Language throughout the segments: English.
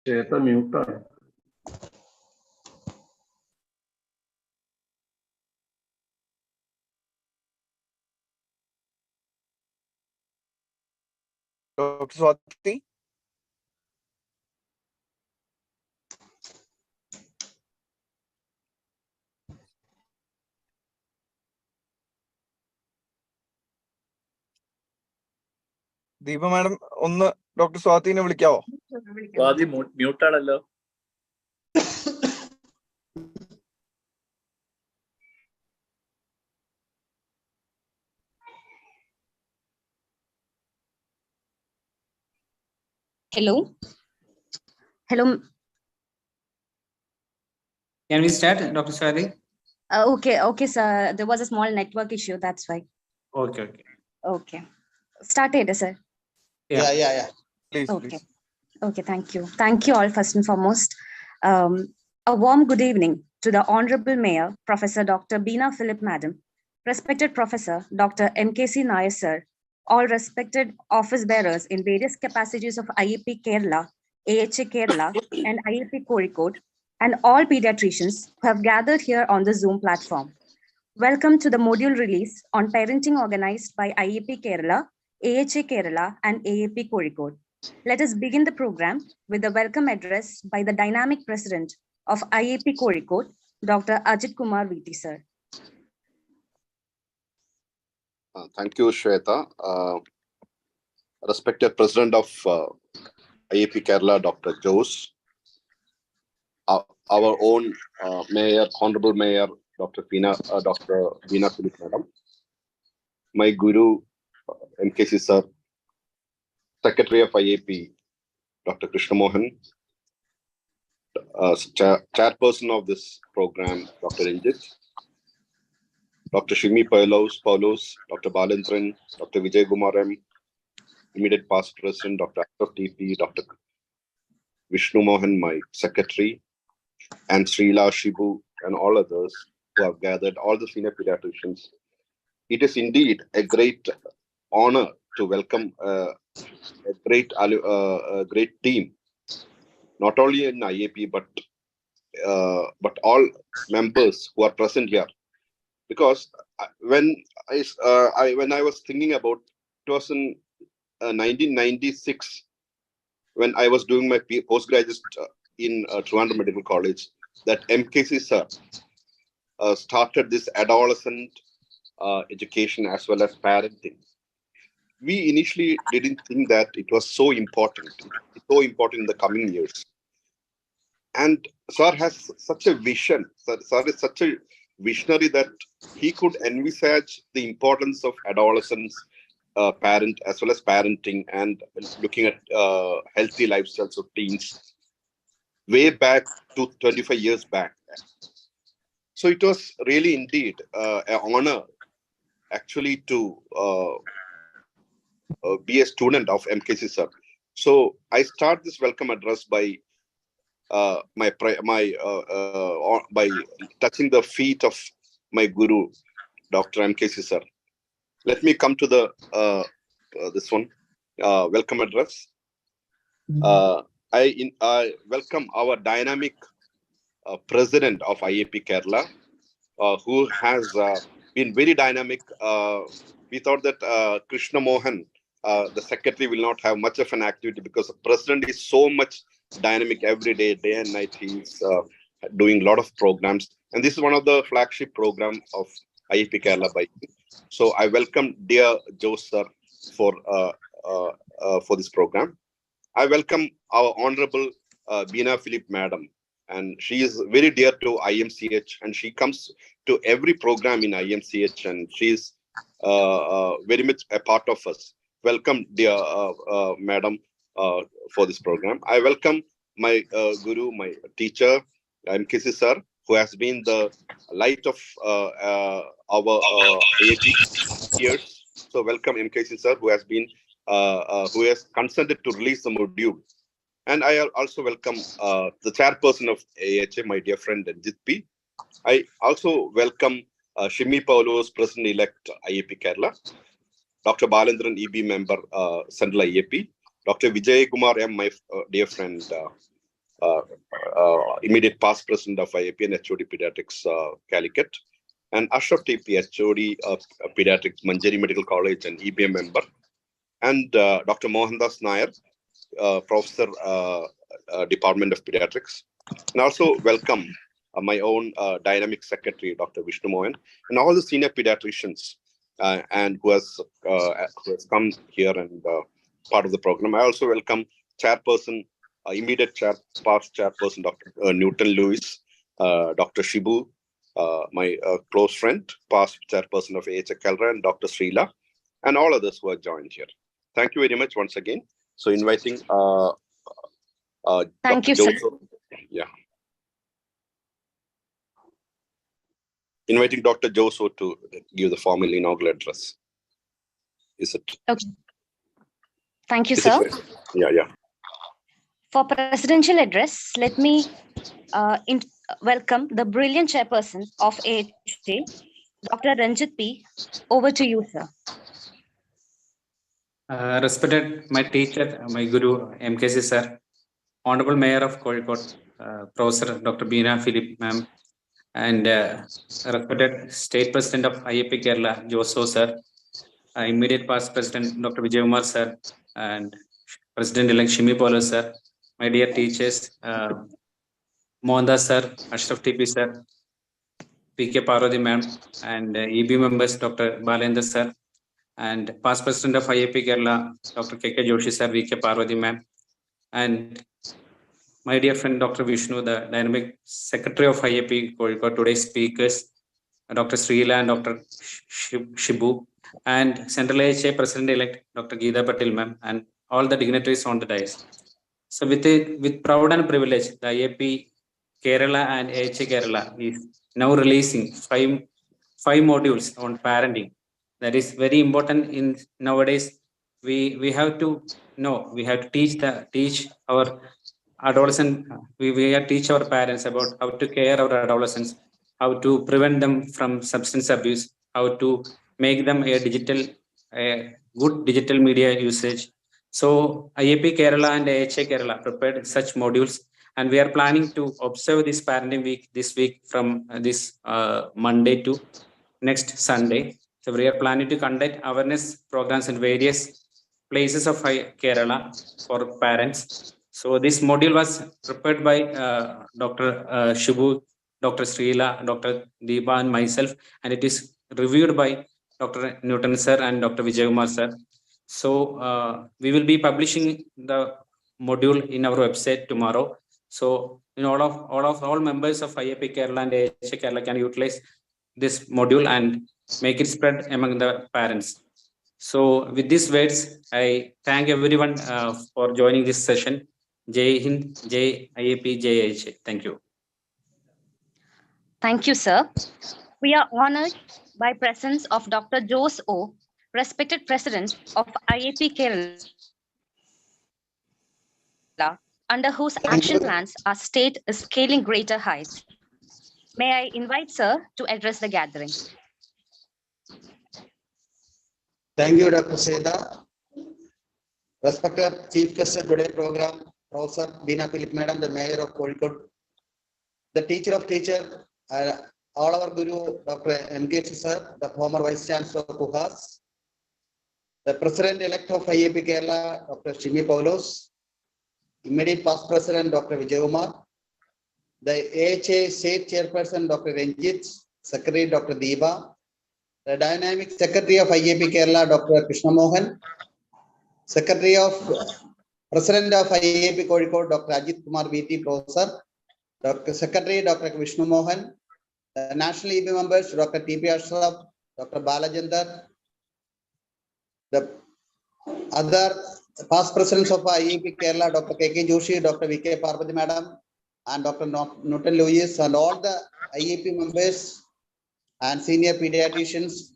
ചേട്ട മ്യൂട്ടാണ്. Dr. Swati? Deepa madam ഒന്ന് ഡോക്ടർ സ്വാതിനെ വിളിക്കാവോ? സ്വാതി മ്യൂട്ടാണല്ലോ. Hello. Hello. Can we start, Dr. Swati? Okay, sir. There was a small network issue. That's why. Okay. Started, sir. Yeah. Please. Okay. Thank you. Thank you all, first and foremost. A warm good evening to the Honorable Mayor, Professor Dr. Beena Philip, Madam, respected Professor Dr. MKC Nair, sir, all respected office bearers in various capacities of IAP Kerala, AHA Kerala, and IAP Kozhikode, and all pediatricians who have gathered here on the Zoom platform. Welcome to the module release on parenting organized by IAP Kerala, AHA Kerala, and AAP Kozhikode. Let us begin the program with the welcome address by the dynamic president of IAP Kozhikode, Dr. Ajit Kumar VT, sir. Thank you, Shweta. Respected President of IAP Kerala, Dr. Jose, our own Mayor, Honorable Mayor, Dr. Beena Philip, Madam, my Guru, MKC Sir, Secretary of IAP, Dr. Krishna Mohan, Chairperson of this program, Dr. Injit, Dr. Shimi Paulos, Dr. Balendran, Dr. Vijay Kumaram, immediate past President, Dr. Ashraf TP, Dr. Vishnu Mohan, my Secretary, and Srila, Shibu, and all others who have gathered, all the senior pediatricians. It is indeed a great honor to welcome a great team, not only in IAP but all members who are present here. Because when I was thinking about, it was in 1996 when I was doing my postgraduate in Trivandrum Medical College, that MKC sir started this adolescent education as well as parenting. We initially didn't think that it was so important. It's so important in the coming years. And sir has such a vision. Sir is such a visionary that he could envisage the importance of adolescents, parent as well as parenting, and looking at healthy lifestyles of teens way back to 25 years back. So it was really indeed an honor actually to be a student of MKC sir. So I start this welcome address by by touching the feet of my guru, Dr. MKC sir. Let me come to the this one welcome address. I welcome our dynamic president of IAP Kerala, who has been very dynamic. We thought that Krishna Mohan, the secretary, will not have much of an activity because the president is so much dynamic every day and night. He's doing a lot of programs, and this is one of the flagship program of IAP Kerala by me. So I welcome dear Jose sir for this program. I welcome our honorable Beena Philip madam, and she is very dear to IMCH, and she comes to every program in IMCH, and she is very much a part of us. Welcome, dear madam, for this program. I welcome my guru, my teacher, MKC sir, who has been the light of our IAP years. So welcome MKC sir, who has consented to release the module. And I also welcome the chairperson of AHA, my dear friend Injit P. I also welcome Shimi Paulos, President-elect IAP Kerala. Dr. Balandran, EB member, Central IAP, Dr. Vijay Kumar M, my dear friend, immediate past president of IAP and HOD Pediatrics, Calicut, and Ashraf TP, HOD Pediatrics, Manjari Medical College and EBM member, and Dr. Mohandas Nair, Professor, Department of Pediatrics, and also welcome my own dynamic secretary, Dr. Vishnu Mohan, and all the senior pediatricians and who has come here and part of the program. I also welcome chairperson, immediate past chairperson, Dr. Newton Lewis, Dr. Shibu, my close friend, past chairperson of AHA Calra, and Dr. Srila, and all others who are joined here. Thank you very much once again. So inviting Thank Dr. you, sir. Joseph, yeah. Inviting Dr. Joso to give the formal inaugural address. Is it? Okay. Thank you, Is sir. it? Yeah. For presidential address, let me welcome the brilliant chairperson of AHA, Dr. Ranjit P. Over to you, sir. Respected my teacher, my guru, MKC sir, Honorable Mayor of Kozhikode, Professor Dr. Beena Philip ma'am, and respected State President of IAP Kerala, Joso sir, immediate past President Dr. Vijay Kumar sir, and President-elect Shimi Polo sir, my dear teachers, Mohandas sir, Ashraf TP sir, PK Parvati ma'am, and EB members Dr. Balendra sir, and past President of IAP Kerala, Dr. KK Joshi sir, VK Parvati ma'am, and my dear friend Dr. Vishnu, the dynamic secretary of IAP Kozhikode, today's speakers, Dr. Srila and Dr. Shibu, and Central AHA President-elect Dr. Geeta Patil ma'am, and all the dignitaries on the dais. So with proud and privilege, the IAP Kerala and AHA Kerala is now releasing five modules on parenting. That is very important in nowadays. We have to know, we have to teach our adolescent, we have to teach our parents about how to care our adolescents, how to prevent them from substance abuse, how to make them a good digital media usage. So IAP Kerala and AHA Kerala prepared such modules, and we are planning to observe this parenting week this week from this Monday to next Sunday. So we are planning to conduct awareness programs in various places of Kerala for parents. So this module was prepared by Dr. Shibu, Dr. Srila, Dr. Deepa, and myself, and it is reviewed by Dr. Newton sir and Dr. Vijay Kumar sir. So we will be publishing the module in our website tomorrow. So all members of IAP Kerala and AHA Kerala can utilize this module and make it spread among the parents. So with these words, I thank everyone for joining this session. Jai Hind, Jai IAP, Jai AHA. Thank you. Thank you, sir. We are honored by presence of Dr. Jose O, respected President of IAP Kerala, under whose action plans our state is scaling greater heights. May I invite sir to address the gathering. Thank you, Dr. Seda. Respected Chief Guest of today's program, Professor Beena Philip Madam, the Mayor of Kozhikode, the teacher of teachers, all our Guru, Dr. MKC sir, the former Vice Chancellor of KUHAS, the President-elect of IAP Kerala, Dr. Shimi Paulos, immediate past President, Dr. Vijay Kumar, the AHA State Chairperson, Dr. Ranjit, Secretary, Dr. Deepa, the Dynamic Secretary of IAP Kerala, Dr. Krishna Mohan, Secretary of President of IAP Kozhikode, Dr. Ajit Kumar VT, Professor, Dr. Secretary, Dr. Vishnu Mohan, the National EB members, Dr. TP Ashraf, Dr. Balajandar, the other past presidents of IAP Kerala, Dr. KK Joshi, Dr. VK Parvati Madam, and Dr. Newton Lewis, and all the IAP members and senior pediatricians,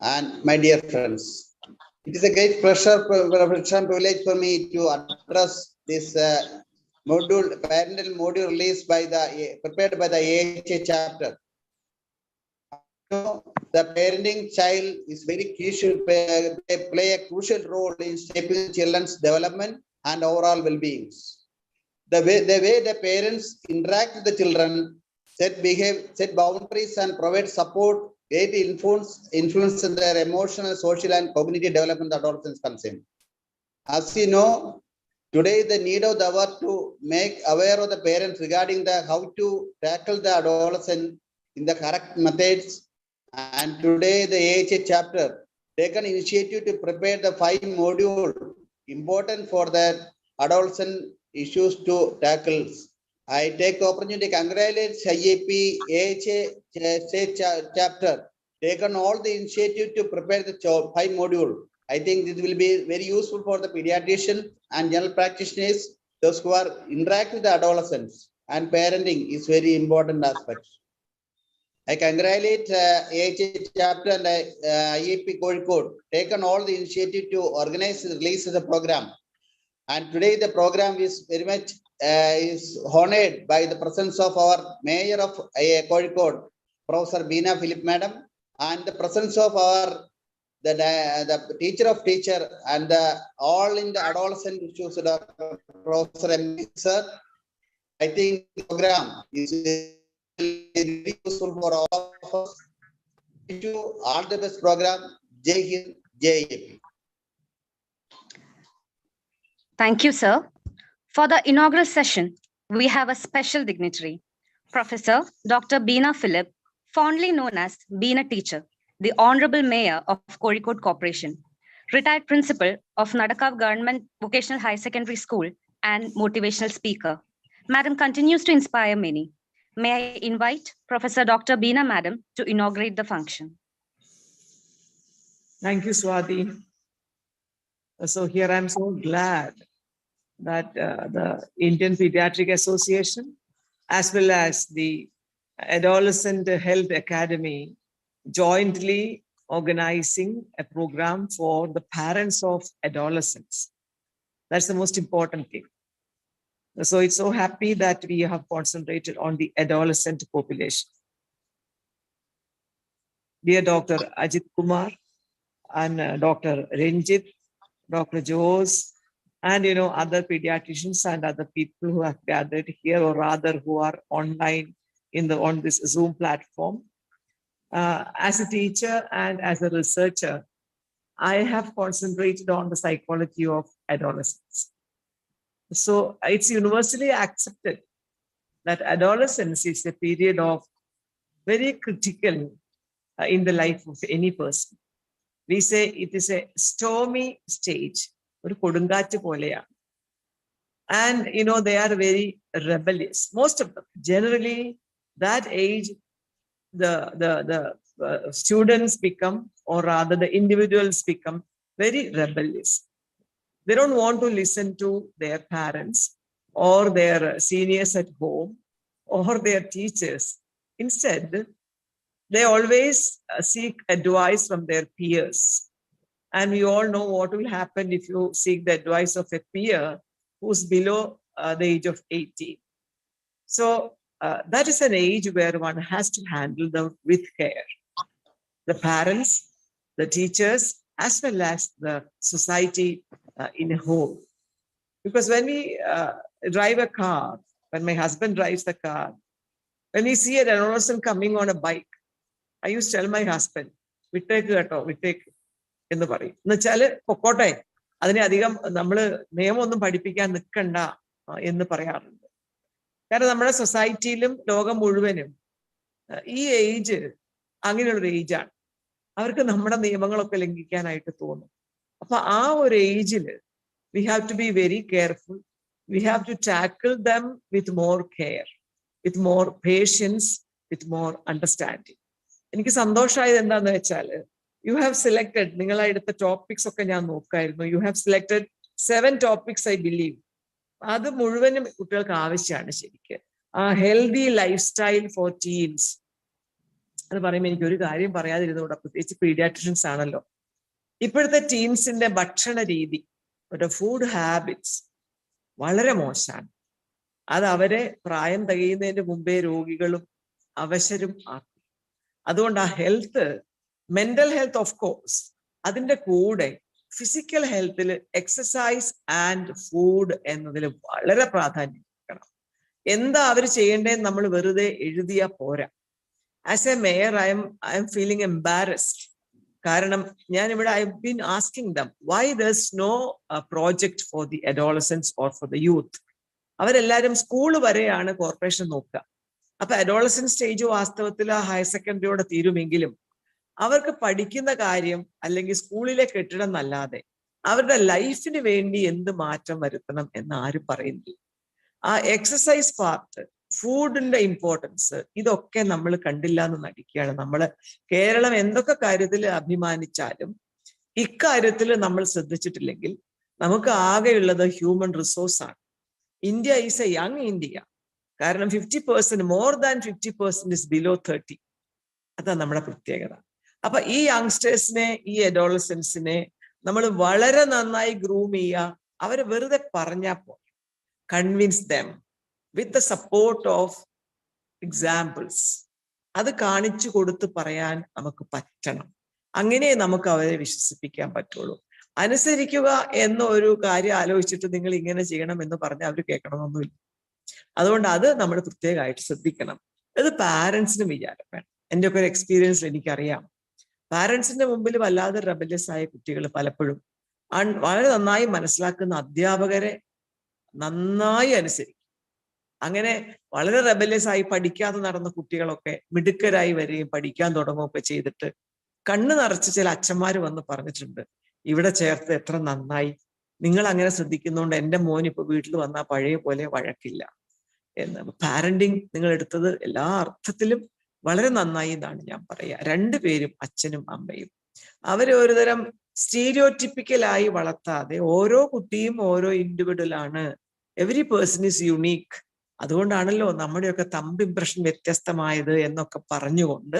and my dear friends. It is a great pleasure and privilege for me to address this parental module released by prepared by the AHA chapter the parenting child is very crucial, they play a crucial role in shaping children's development and overall well-being. The way the parents interact with the children, set boundaries and provide support, it influence their emotional, social, and cognitive development of adolescents concerned. As you know, today the need of the hour to make aware of the parents regarding the how to tackle the adolescent in the correct methods. And today the AHA chapter taken initiative to prepare the 5 module important for that adolescent issues to tackle. I take the opportunity to congratulate IAP AHA chapter taken all the initiative to prepare the 5 module. I think this will be very useful for the pediatrician and general practitioners, those who are interact with the adolescents, and parenting is very important aspect. I congratulate AHA chapter and IAP Kozhikode taken all the initiative to organize the release of the program. And today the program is very much is honored by the presence of our Mayor of Kozhikode, Professor Beena Philip Madam, and the presence of our the teacher of teacher and all in the adolescent issues, Professor M. Sir. I think the program is very useful for all of us. Wish you all the best program. Jai Hind, Jai AP. Thank you, sir. For the inaugural session, we have a special dignitary, Professor Dr. Beena Philip, fondly known as Beena Teacher, the Honorable Mayor of Kozhikode Corporation, retired principal of Nadakav Government Vocational Higher Secondary School and motivational speaker. Madam continues to inspire many. May I invite Professor Dr. Beena Madam to inaugurate the function. Thank you, Swati. So here I'm so glad that the Indian Pediatric Association, as well as the Adolescent Health Academy, jointly organizing a program for the parents of adolescents. That's the most important thing. So it's so happy that we have concentrated on the adolescent population. Dear Dr. Ajit Kumar and Dr. Ranjit, Dr. Jose, and other pediatricians and other people who have gathered here, or rather who are online on this Zoom platform. As a teacher and as a researcher, I have concentrated on the psychology of adolescence. So it's universally accepted that adolescence is a period of very critical in the life of any person. We say it is a stormy stage. And they are very rebellious. Most of them, generally, that age, the students become, or rather the individuals become very rebellious. They don't want to listen to their parents or their seniors at home or their teachers. Instead, they always seek advice from their peers. And we all know what will happen if you seek the advice of a peer who's below the age of 18. So that is an age where one has to handle them with care. The parents, the teachers, as well as the society in a whole. Because when we drive a car, when my husband drives the car, when we see an adolescent coming on a bike, I used to tell my husband, we take in the bari. Pokote, Adani Adigam, Namla, Neamon Padipikan, the Kanda in the Parayan. That is the society, Loga Murvenim. E age, Angin age. Our Namada the Yamangal Pelingikan I to tone. For our age, we have to be very careful. We have to tackle them with more care, with more patience, with more understanding. In Kisandosha, you have selected, the topics of you have selected 7 topics, I believe. That's a healthy lifestyle for teens. Pediatricians. The teens in the Bachana Ridi, but the food habits, Valere Mosan. Ada Avare, Prime the Mumbai Rogigalum, Avasharum. അതുകൊണ്ട് ആ health, mental health of course, അതിന്റെ കൂടെ physical ഹെൽത്തിൽ exercise and food എന്നതിൽ വളരെ പ്രാധാന്യം കൊടുക്കണം. എന്താ അവർ ചെയ്യേണ്ടതെന്ന് നമ്മൾ വെറുതെ എഴുതിയാ പോരാ. As a mayor I am feeling embarrassed. കാരണം ഞാൻ ഇവിടെ I been asking them why there's no project for the adolescents or for the youth. അവരെല്ലാവരും സ്കൂൾ വരെയാണ് കോർപ്പറേഷൻ നോക്കുക. അപ്പൊ അഡോളസൻസ് സ്റ്റേജ് വാസ്തവത്തിൽ ആ ഹയർ സെക്കൻഡറിയോടെ തീരുമെങ്കിലും അവർക്ക് പഠിക്കുന്ന കാര്യം അല്ലെങ്കിൽ സ്കൂളിലെ കെട്ടിടം എന്നല്ലാതെ അവരുടെ ലൈഫിന് വേണ്ടി എന്ത് മാറ്റം വരുത്തണം എന്ന് ആരും പറയുന്നില്ല. ആ എക്സസൈസ് പാർട്ട്, ഫുഡിന്റെ ഇമ്പോർട്ടൻസ്, ഇതൊക്കെ നമ്മൾ കണ്ടില്ല എന്ന് നടിക്കുകയാണ്. നമ്മൾ കേരളം എന്തൊക്കെ കാര്യത്തിൽ അഭിമാനിച്ചാലും ഇക്കാര്യത്തിൽ നമ്മൾ ശ്രദ്ധിച്ചിട്ടില്ലെങ്കിൽ നമുക്ക് ആകെയുള്ളത് ഹ്യൂമൻ റിസോഴ്സ് ആണ്. India is A young India. കാരണം 50%, മോർ ദാൻ 50% ഇസ് ബിലോ 30. അതാണ് നമ്മുടെ പ്രത്യേകത. അപ്പൊ ഈ യങ്സ്റ്റേഴ്സിനെ, ഈ അഡോളസൻസിനെ നമ്മൾ വളരെ നന്നായി ഗ്രൂം ചെയ്യുക. അവരെ വെറുതെ പറഞ്ഞാൽ പോലെ convince dum with the support of examples. അത് കാണിച്ചു കൊടുത്ത് പറയാൻ നമുക്ക് പറ്റണം. അങ്ങനെ നമുക്ക് അവരെ വിശ്വസിപ്പിക്കാൻ പറ്റുള്ളൂ. അനുസരിക്കുക എന്ന ഒരു കാര്യം ആലോചിച്ചിട്ട് നിങ്ങൾ ഇങ്ങനെ ചെയ്യണം എന്ന് പറഞ്ഞാൽ അവർ കേൾക്കണമെന്നൊന്നുമില്ല. അതുകൊണ്ട് അത് നമ്മൾ പ്രത്യേകമായിട്ട് ശ്രദ്ധിക്കണം. അത് പാരൻസിനും വിചാരം വേണം. എൻ്റെ ഒക്കെ ഒരു എക്സ്പീരിയൻസിൽ എനിക്കറിയാം, പാരൻസിന്റെ മുമ്പിൽ വല്ലാതെ റെബല്യസ് ആയ കുട്ടികൾ പലപ്പോഴും വളരെ നന്നായി മനസ്സിലാക്കുന്ന അധ്യാപകരെ നന്നായി അനുസരിക്കും. അങ്ങനെ വളരെ റെബല്യസ് ആയി പഠിക്കാതെ നടന്ന കുട്ടികളൊക്കെ മിടുക്കരായി വരികയും പഠിക്കാൻ തുടങ്ങുകയൊക്കെ ചെയ്തിട്ട് കണ്ണ് നിറച്ച് ചില അച്ഛന്മാര് വന്ന് പറഞ്ഞിട്ടുണ്ട്, ഇവിടെ ചേർത്ത് എത്ര നന്നായി, നിങ്ങൾ അങ്ങനെ ശ്രദ്ധിക്കുന്നതുകൊണ്ട് എൻ്റെ മോൻ ഇപ്പൊ വീട്ടിൽ വന്നാൽ പഴയ പോലെ വഴക്കില്ല എന്ന്. പാരന്റിങ് നിങ്ങൾ എടുത്തത് എല്ലാ അർത്ഥത്തിലും വളരെ നന്നായി എന്നാണ് ഞാൻ പറയുക. രണ്ടുപേരും, അച്ഛനും അമ്മയും, അവരെ ഒരുതരം സ്റ്റീരിയോടിപ്പിക്കലായി വളർത്താതെ ഓരോ കുട്ടിയും ഓരോ ഇൻഡിവിജ്വൽ ആണ്. Every person is unique. അതുകൊണ്ടാണല്ലോ നമ്മുടെയൊക്കെ തമ്പ് ഇംപ്രഷൻ വ്യത്യസ്തമായത് എന്നൊക്കെ പറഞ്ഞുകൊണ്ട്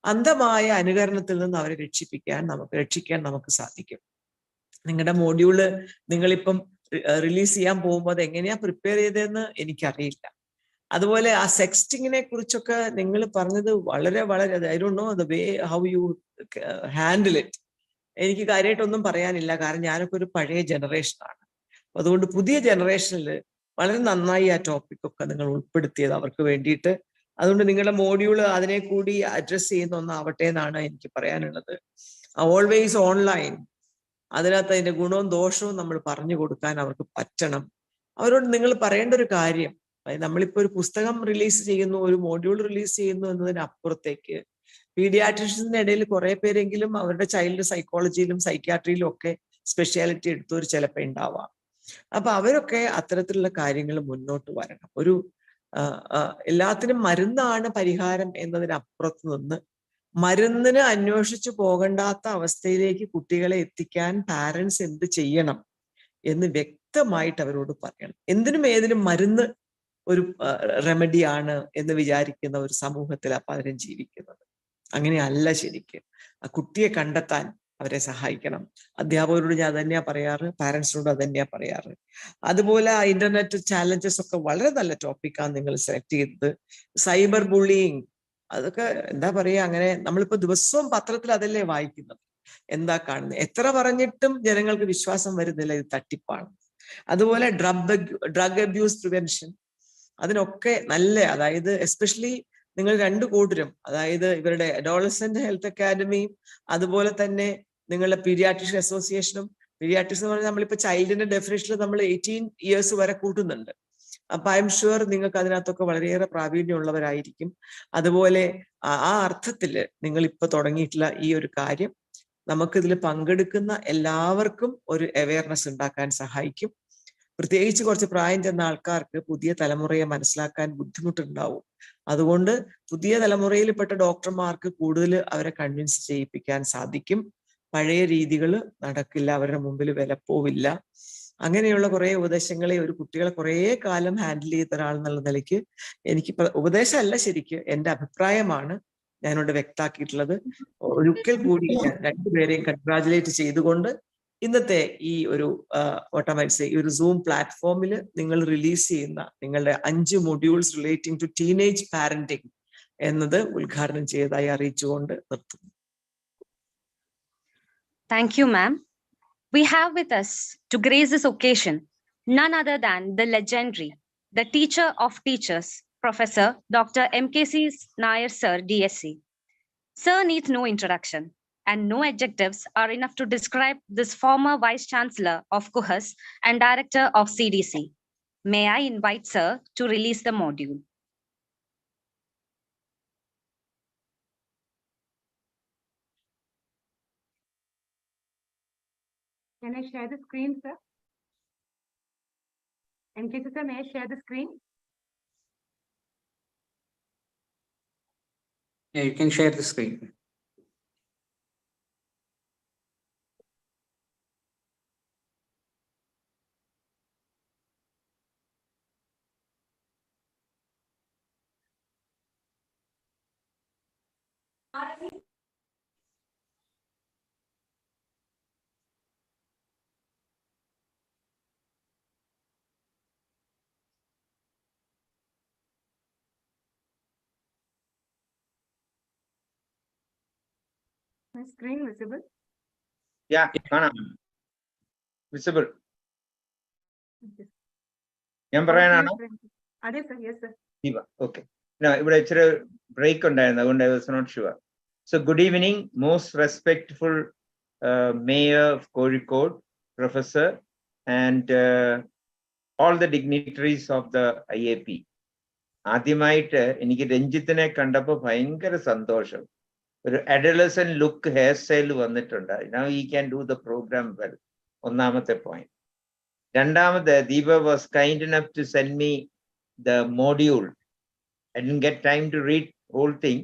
അന്ധമായ അനുകരണത്തിൽ നിന്ന് അവരെ രക്ഷിക്കാൻ നമുക്ക് സാധിക്കും. നിങ്ങളുടെ മോഡ്യൂള് നിങ്ങളിപ്പം റിലീസ് ചെയ്യാൻ പോകുമ്പോൾ അത് എങ്ങനെയാ പ്രിപ്പയർ ചെയ്തതെന്ന് എനിക്കറിയില്ല. അതുപോലെ ആ സെക്സ്റ്റിങ്ങിനെ കുറിച്ചൊക്കെ നിങ്ങൾ പറഞ്ഞത് വളരെ വളരെ, I don't know the way how you handle it. എനിക്ക് കാര്യമായിട്ടൊന്നും പറയാനില്ല, കാരണം ഞാനൊക്കെ ഒരു പഴയ ജനറേഷനാണ്. അതുകൊണ്ട് പുതിയ ജനറേഷനിൽ വളരെ നന്നായി ആ ടോപ്പിക്കൊക്കെ നിങ്ങൾ ഉൾപ്പെടുത്തിയത് അവർക്ക് വേണ്ടിയിട്ട്. അതുകൊണ്ട് നിങ്ങളുടെ മോഡ്യൂള് അതിനെ കൂടി അഡ്രസ് ചെയ്യുന്ന ഒന്നാവട്ടെ എന്നാണ് എനിക്ക് പറയാനുള്ളത്. ഓൾവേസ് ഓൺലൈൻ, അതിനകത്ത് അതിന്റെ ഗുണവും ദോഷവും നമ്മൾ പറഞ്ഞു കൊടുക്കാൻ അവർക്ക് പറ്റണം. അവരോട് നിങ്ങൾ പറയേണ്ട ഒരു കാര്യം, നമ്മളിപ്പോ ഒരു പുസ്തകം റിലീസ് ചെയ്യുന്നു, ഒരു മോഡ്യൂൾ റിലീസ് ചെയ്യുന്നു എന്നതിനപ്പുറത്തേക്ക് പീഡിയാട്രിഷ്യൻസിന്റെ ഇടയിൽ കുറെ പേരെങ്കിലും അവരുടെ ചൈൽഡ് സൈക്കോളജിയിലും സൈക്യാട്രിയിലും ഒക്കെ സ്പെഷ്യാലിറ്റി എടുത്തവർ ചിലപ്പോൾ ഉണ്ടാവാം. അപ്പൊ അവരൊക്കെ അത്തരത്തിലുള്ള കാര്യങ്ങൾ മുന്നോട്ട് വരണം. ഒരു എല്ലാത്തിനും മരുന്നാണ് പരിഹാരം എന്നതിനപ്പുറത്ത് നിന്ന് മരുന്നിന് അന്വേഷിച്ചു പോകണ്ടാത്ത അവസ്ഥയിലേക്ക് കുട്ടികളെ എത്തിക്കാൻ പാരന്റ്സ് എന്ത് ചെയ്യണം എന്ന് വ്യക്തമായിട്ട് അവരോട് പറയണം. എന്തിനും ഏതിനും മരുന്ന് ഒരു റെമഡിയാണ് എന്ന് വിചാരിക്കുന്ന ഒരു സമൂഹത്തിൽ പലരും ജീവിക്കുന്നത്. അങ്ങനെയല്ല ശരിക്ക്. ആ കുട്ടിയെ കണ്ടെത്താൻ അവരെ സഹായിക്കണം. അധ്യാപകരോട് ഞാൻ അതന്നെയാ പറയാറ്, പാരന്റ്സിനോട് അതന്നെയാ പറയാറ്. അതുപോലെ ഇന്റർനെറ്റ് ചാലഞ്ചസ് ഒക്കെ വളരെ നല്ല ടോപ്പിക്കാണ് നിങ്ങൾ സെലക്ട് ചെയ്തത്. സൈബർ ബുള്ളിയിങ്, അതൊക്കെ എന്താ പറയുക, അങ്ങനെ നമ്മളിപ്പോ ദിവസവും പത്രത്തിൽ അതല്ലേ വായിക്കുന്നത്, എന്താ കാണുന്നത്. എത്ര പറഞ്ഞിട്ടും ജനങ്ങൾക്ക് വിശ്വാസം വരുന്നില്ല ഇത് തട്ടിപ്പാണ്. അതുപോലെ ഡ്രഗ് അബ്യൂസ് പ്രിവെൻഷൻ, അതിനൊക്കെ നല്ല, അതായത് എസ്പെഷ്യലി നിങ്ങൾ രണ്ടു കൂട്ടരും, അതായത് ഇവരുടെ അഡോളസന്റ് ഹെൽത്ത് അക്കാദമിയും അതുപോലെ തന്നെ നിങ്ങളുടെ പീഡിയാട്രിഷ്യൻ അസോസിയേഷനും. പീഡിയാട്രിക്സ് എന്ന് പറഞ്ഞാൽ നമ്മളിപ്പോ ചൈൽഡിന്റെ ഡെഫിനേഷനിൽ നമ്മൾ 18 ഇയേഴ്സ് വരെ കൂട്ടുന്നുണ്ട്. അപ്പൊ ഐ എം ഷുവർ നിങ്ങൾക്ക് അതിനകത്തൊക്കെ വളരെയേറെ പ്രാവീണ്യമുള്ളവരായിരിക്കും. അതുപോലെ ആ അർത്ഥത്തിൽ നിങ്ങൾ ഇപ്പൊ തുടങ്ങിയിട്ടുള്ള ഈ ഒരു കാര്യം നമുക്കിതിൽ പങ്കെടുക്കുന്ന എല്ലാവർക്കും ഒരു അവയർനെസ് ഉണ്ടാക്കാൻ സഹായിക്കും. പ്രത്യേകിച്ച് കുറച്ച് പ്രായം ചെന്ന ആൾക്കാർക്ക് പുതിയ തലമുറയെ മനസ്സിലാക്കാൻ ബുദ്ധിമുട്ടുണ്ടാവും. അതുകൊണ്ട് പുതിയ തലമുറയിൽപ്പെട്ട ഡോക്ടർമാർക്ക് കൂടുതൽ അവരെ കൺവിൻസ് ചെയ്യിപ്പിക്കാൻ സാധിക്കും. പഴയ രീതികൾ നടക്കില്ല, അവരുടെ മുമ്പിൽ വിലപ്പോവില്ല. അങ്ങനെയുള്ള കുറെ ഉപദേശങ്ങളെ ഒരു കുട്ടികളെ കുറെ കാലം ഹാൻഡിൽ ചെയ്ത ഒരാൾ എന്നുള്ള നിലയ്ക്ക് എനിക്ക് ഉപദേശമല്ല, ശരിക്ക് എൻ്റെ അഭിപ്രായമാണ് ഞാനിവിടെ വ്യക്തമാക്കിയിട്ടുള്ളത്. ഒരിക്കൽ കൂടി ഞാൻ രണ്ടുപേരെയും കൺഗ്രാജുലേറ്റ് ചെയ്തുകൊണ്ട് ഇന്നത്തെ ഈ ഒരു ഈ ഒരു സൂം പ്ലാറ്റ്ഫോമിൽ നിങ്ങൾ റിലീസ് ചെയ്യുന്ന നിങ്ങളുടെ 5 modules relating to teenage parenting എന്നത് ഉദ്ഘാടനം ചെയ്തതായി അറിയിച്ചുകൊണ്ട് നിർത്തുന്നു. Thank you, ma'am. We have with us to grace this occasion none other than the legendary, the teacher of teachers, Professor Dr. MKC Nair Sir, DSc. Sir needs no introduction, and no adjectives are enough to describe this former Vice Chancellor of KUHAS and Director of CDC. May I invite Sir to release the module. Can I share the screen, sir? MKC sir, may I share the screen? Yeah, you can share the screen. My screen visible? Yeah, കാണാം. Visible. ഞാൻ പറയാനാണോ? അതെ sir, yes sir. Okay. ഇവിടെ ഇച്ചിരി break ഉണ്ടായിരുന്നു, അതുകൊണ്ട് I was not sure. So good evening, most respectful Mayor of Kozhikode, Professor, and all the dignitaries of the IAP. ആദ്യമായിട്ട് എനിക്ക് രഞ്ജിത്തിനെ കണ്ടപ്പോൾ ഭയങ്കര സന്തോഷം. ഒരു adolescent look hair style വന്നിട്ടുണ്ട്. Now he can do the program well. ഒന്നാമത്തെ point. രണ്ടാമത്, Deepa was kind enough to send me the module. I didn't get time to read whole thing.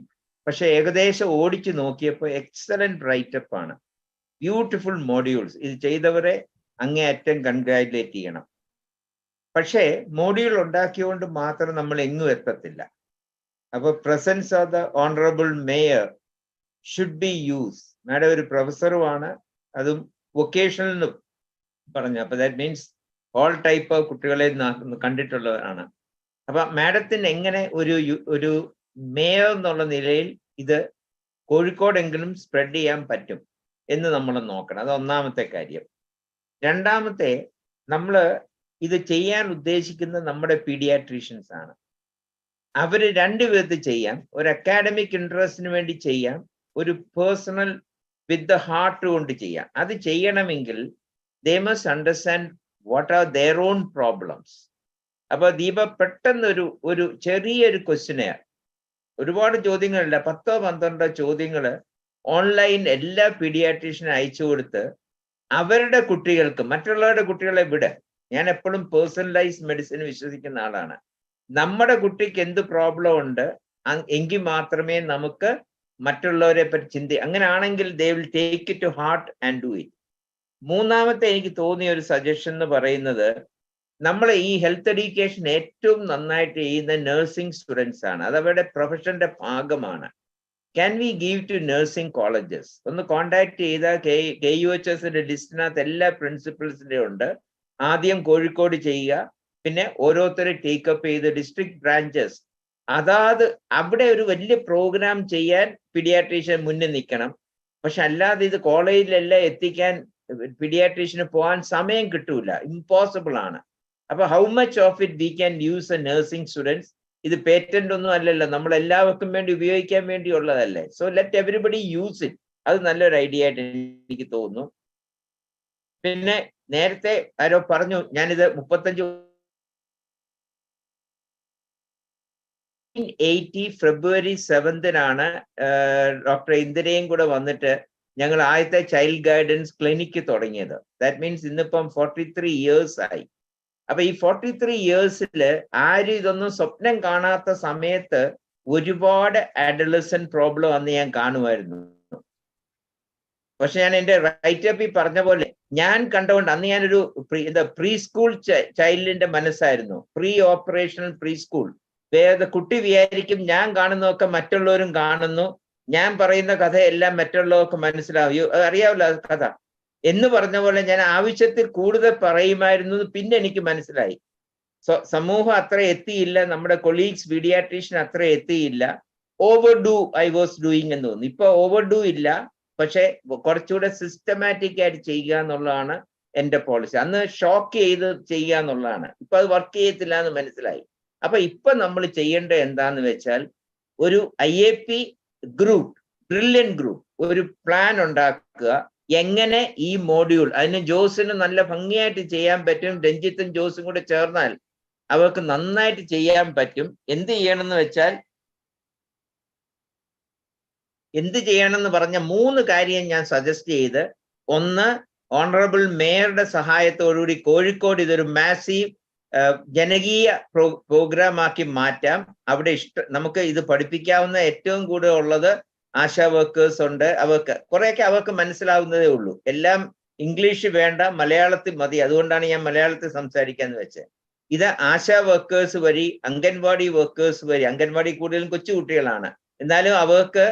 പക്ഷെ ഏകദേശം ഓടിച്ചു നോക്കിയപ്പോൾ എക്സലന്റ് റൈറ്റപ്പ് ആണ്. Beautiful modules. ഇത് ചെയ്തവരെ അങ്ങേയറ്റം കൺഗ്രാജുലേറ്റ് ചെയ്യണം. പക്ഷേ മോഡ്യൂൾ ഉണ്ടാക്കിയോണ്ട് മാത്രം നമ്മൾ എങ്ങും എത്തത്തില്ല. അപ്പൊ presence of the honourable mayor should be use. Madam ഒരു പ്രൊഫസറുമാണ്, അതും വൊക്കേഷണൽ എന്ന് പറഞ്ഞു. അപ്പൊ that means all type of കുട്ടികളെ കണ്ടിട്ടുള്ളവരാണ്. അപ്പൊ മാഡത്തിന് എങ്ങനെ ഒരു മേയർ എന്നുള്ള നിലയിൽ ഇത് കോഴിക്കോടെങ്കിലും സ്പ്രെഡ് ചെയ്യാൻ പറ്റും എന്ന് നമ്മൾ നോക്കണം. അത് ഒന്നാമത്തെ കാര്യം. രണ്ടാമത്തെ, നമ്മൾ ഇത് ചെയ്യാൻ ഉദ്ദേശിക്കുന്ന നമ്മുടെ പീഡിയാട്രീഷ്യൻസ് ആണ്. അവര് രണ്ട് വിധത്തിൽ ചെയ്യാം. ഒരു അക്കാഡമിക് ഇൻട്രസ്റ്റിന് വേണ്ടി ചെയ്യാം, ഒരു പേഴ്സണൽ വിത്ത് ദ ഹാർട്ട് കൊണ്ട് ചെയ്യാം. അത് ചെയ്യണമെങ്കിൽ they must understand what are their own problems. അപ്പൊ ദീപ പെട്ടെന്ന് ഒരു ചെറിയൊരു ക്വസ്റ്റ്യനെയർ, ഒരുപാട് ചോദ്യങ്ങളില്ല, 10-12 ചോദ്യങ്ങൾ ഓൺലൈൻ എല്ലാ പീഡിയാട്രീഷ്യനും അയച്ചു കൊടുത്ത് അവരുടെ കുട്ടികൾക്ക്, മറ്റുള്ളവരുടെ കുട്ടികളെ വിട്. ഞാൻ എപ്പോഴും പേഴ്സണലൈസ്ഡ് മെഡിസിൻ വിശ്വസിക്കുന്ന ആളാണ്. നമ്മുടെ കുട്ടിക്ക് എന്ത് പ്രോബ്ലം ഉണ്ട് എങ്കിൽ മാത്രമേ നമുക്ക് മറ്റുള്ളവരെ പറ്റി അങ്ങനെയാണെങ്കിൽ they will take it to heart and do it. മൂന്നാമത്തെ എനിക്ക് തോന്നിയ ഒരു സജഷൻ എന്ന് പറയുന്നത്, നമ്മൾ ഈ ഹെൽത്ത് എഡ്യൂക്കേഷൻ ഏറ്റവും നന്നായിട്ട് ചെയ്യുന്ന നഴ്സിംഗ് സ്റ്റുഡൻസ് ആണ്. അത് അവരുടെ പ്രൊഫഷന്റെ ഭാഗമാണ്. Can we give to nursing colleges? ഒന്ന് കോണ്ടാക്ട് ചെയ്ത KUHSന്റെ ലിസ്റ്റിനകത്ത് എല്ലാ പ്രിൻസിപ്പൽസിന്റെ ഉണ്ട്. ആദ്യം കോഴിക്കോട് ചെയ്യുക, പിന്നെ ഓരോരുത്തരെ ടേക്കപ്പ് ചെയ്ത് ഡിസ്ട്രിക്ട് ബ്രാഞ്ചസ്, അതാത് അവിടെ ഒരു വലിയ പ്രോഗ്രാം ചെയ്യാൻ പീഡിയാട്രീഷ്യൻ മുന്നിൽ നിൽക്കണം. പക്ഷെ അല്ലാതെ ഇത് കോളേജിലെല്ലാം എത്തിക്കാൻ പീഡിയാട്രീഷ്യന് പോകാൻ സമയം കിട്ടൂല, ഇമ്പോസിബിൾ ആണ്. അപ്പൊ how much of it we can use a nursing students? ഇത് പേറ്റന്റ് ഒന്നും അല്ലല്ലോ, നമ്മൾ എല്ലാവർക്കും വേണ്ടി ഉപയോഗിക്കാൻ വേണ്ടിയുള്ളതല്ലേ. So let everybody use it. അത് നല്ലൊരു ഐഡിയ ആയിട്ട് എനിക്ക് തോന്നുന്നു. പിന്നെ നേരത്തെ ആരോ പറഞ്ഞു, ഞാനിത് 1980 ഫെബ്രുവരി 7 ഡോക്ടർ ഇന്ദിരയും കൂടെ വന്നിട്ട് ഞങ്ങൾ ആദ്യത്തെ ചൈൽഡ് ഗൈഡൻസ് ക്ലിനിക്ക് തുടങ്ങിയത്. ദാറ്റ് മീൻസ് ഇന്നിപ്പം 43 ഇയേഴ്സ് ആയി. അപ്പൊ ഈ 43 ഇയേഴ്സില് ആരും ഇതൊന്നും സ്വപ്നം കാണാത്ത സമയത്ത് ഒരുപാട് അഡോളസന്റ് പ്രോബ്ലം അന്ന് ഞാൻ കാണുമായിരുന്നു. പക്ഷെ ഞാൻ എന്റെ റൈറ്റപ്പിൽ പറഞ്ഞ പോലെ ഞാൻ കണ്ടുകൊണ്ട് അന്ന് ഞാനൊരു പ്രീ സ്കൂൾ ചൈൽഡിന്റെ മനസ്സായിരുന്നു. Pre operational pre school. വേറെ കുട്ടി വിചാരിക്കും ഞാൻ കാണുന്നതൊക്കെ മറ്റുള്ളവരും കാണുന്നു, ഞാൻ പറയുന്ന കഥയെല്ലാം മറ്റുള്ളവർക്ക് മനസ്സിലാവും, അറിയാമല്ലോ കഥ എന്ന് പറഞ്ഞ പോലെ ഞാൻ ആവശ്യത്തിൽ കൂടുതൽ പറയുമായിരുന്നു. പിന്നെ എനിക്ക് മനസ്സിലായി സമൂഹം അത്ര എത്തിയില്ല, നമ്മുടെ കൊളീഗ്സ് പീഡിയാട്രീഷ്യൻ അത്ര എത്തിയില്ല. ഓവർഡു ഐ വാസ് ഡൂയിങ് എന്ന് തോന്നുന്നു. ഇപ്പൊ ഓവർഡു ഇല്ല, പക്ഷെ കുറച്ചുകൂടെ സിസ്റ്റമാറ്റിക് ആയിട്ട് ചെയ്യുക എന്നുള്ളതാണ് എന്റെ പോളിസി. അന്ന് ഷോക്ക് ചെയ്ത് ചെയ്യുക എന്നുള്ളതാണ്. ഇപ്പൊ അത് വർക്ക് ചെയ്യത്തില്ല എന്ന് മനസ്സിലായി. അപ്പൊ ഇപ്പൊ നമ്മൾ ചെയ്യേണ്ടത് എന്താന്ന് വെച്ചാൽ ഒരു IAP ഗ്രൂപ്പ്, ബ്രില്യൻ ഗ്രൂപ്പ്, ഒരു പ്ലാൻ ഉണ്ടാക്കുക. എങ്ങനെ ഈ മോഡ്യൂൾ, അതിന് ജോസിന് നല്ല ഭംഗിയായിട്ട് ചെയ്യാൻ പറ്റും. രഞ്ജിത്തും ജോസും കൂടെ ചേർന്നാൽ അവർക്ക് നന്നായിട്ട് ചെയ്യാൻ പറ്റും. എന്ത് ചെയ്യണമെന്ന് വെച്ചാൽ, എന്ത് ചെയ്യണമെന്ന് പറഞ്ഞ 3 കാര്യം ഞാൻ സജസ്റ്റ് ചെയ്ത്, ഒന്ന്, ഓണറബിൾ മേയറുടെ സഹായത്തോടുകൂടി കോഴിക്കോട് ഇതൊരു മാസീവ് ജനകീയ പ്രോഗ്രാം ആക്കി മാറ്റാം. അവിടെ നമുക്ക് ഇത് പഠിപ്പിക്കാവുന്ന ഏറ്റവും കൂടുതൽ ഉള്ളത് ആശാ വർക്കേഴ്സ് ഉണ്ട്. അവർക്ക് കുറെയൊക്കെ അവർക്ക് മനസ്സിലാവുന്നതേ ഉള്ളൂ. എല്ലാം ഇംഗ്ലീഷ് വേണ്ട, മലയാളത്തിൽ മതി. അതുകൊണ്ടാണ് ഞാൻ മലയാളത്തിൽ സംസാരിക്കാന്ന് വെച്ചത്. ഇത് ആശാ വർക്കേഴ്സ് വഴി, അംഗൻവാടി വർക്കേഴ്സ് വഴി, അംഗൻവാടി കൂടുതലും കൊച്ചുകുട്ടികളാണ്, എന്നാലും അവർക്ക്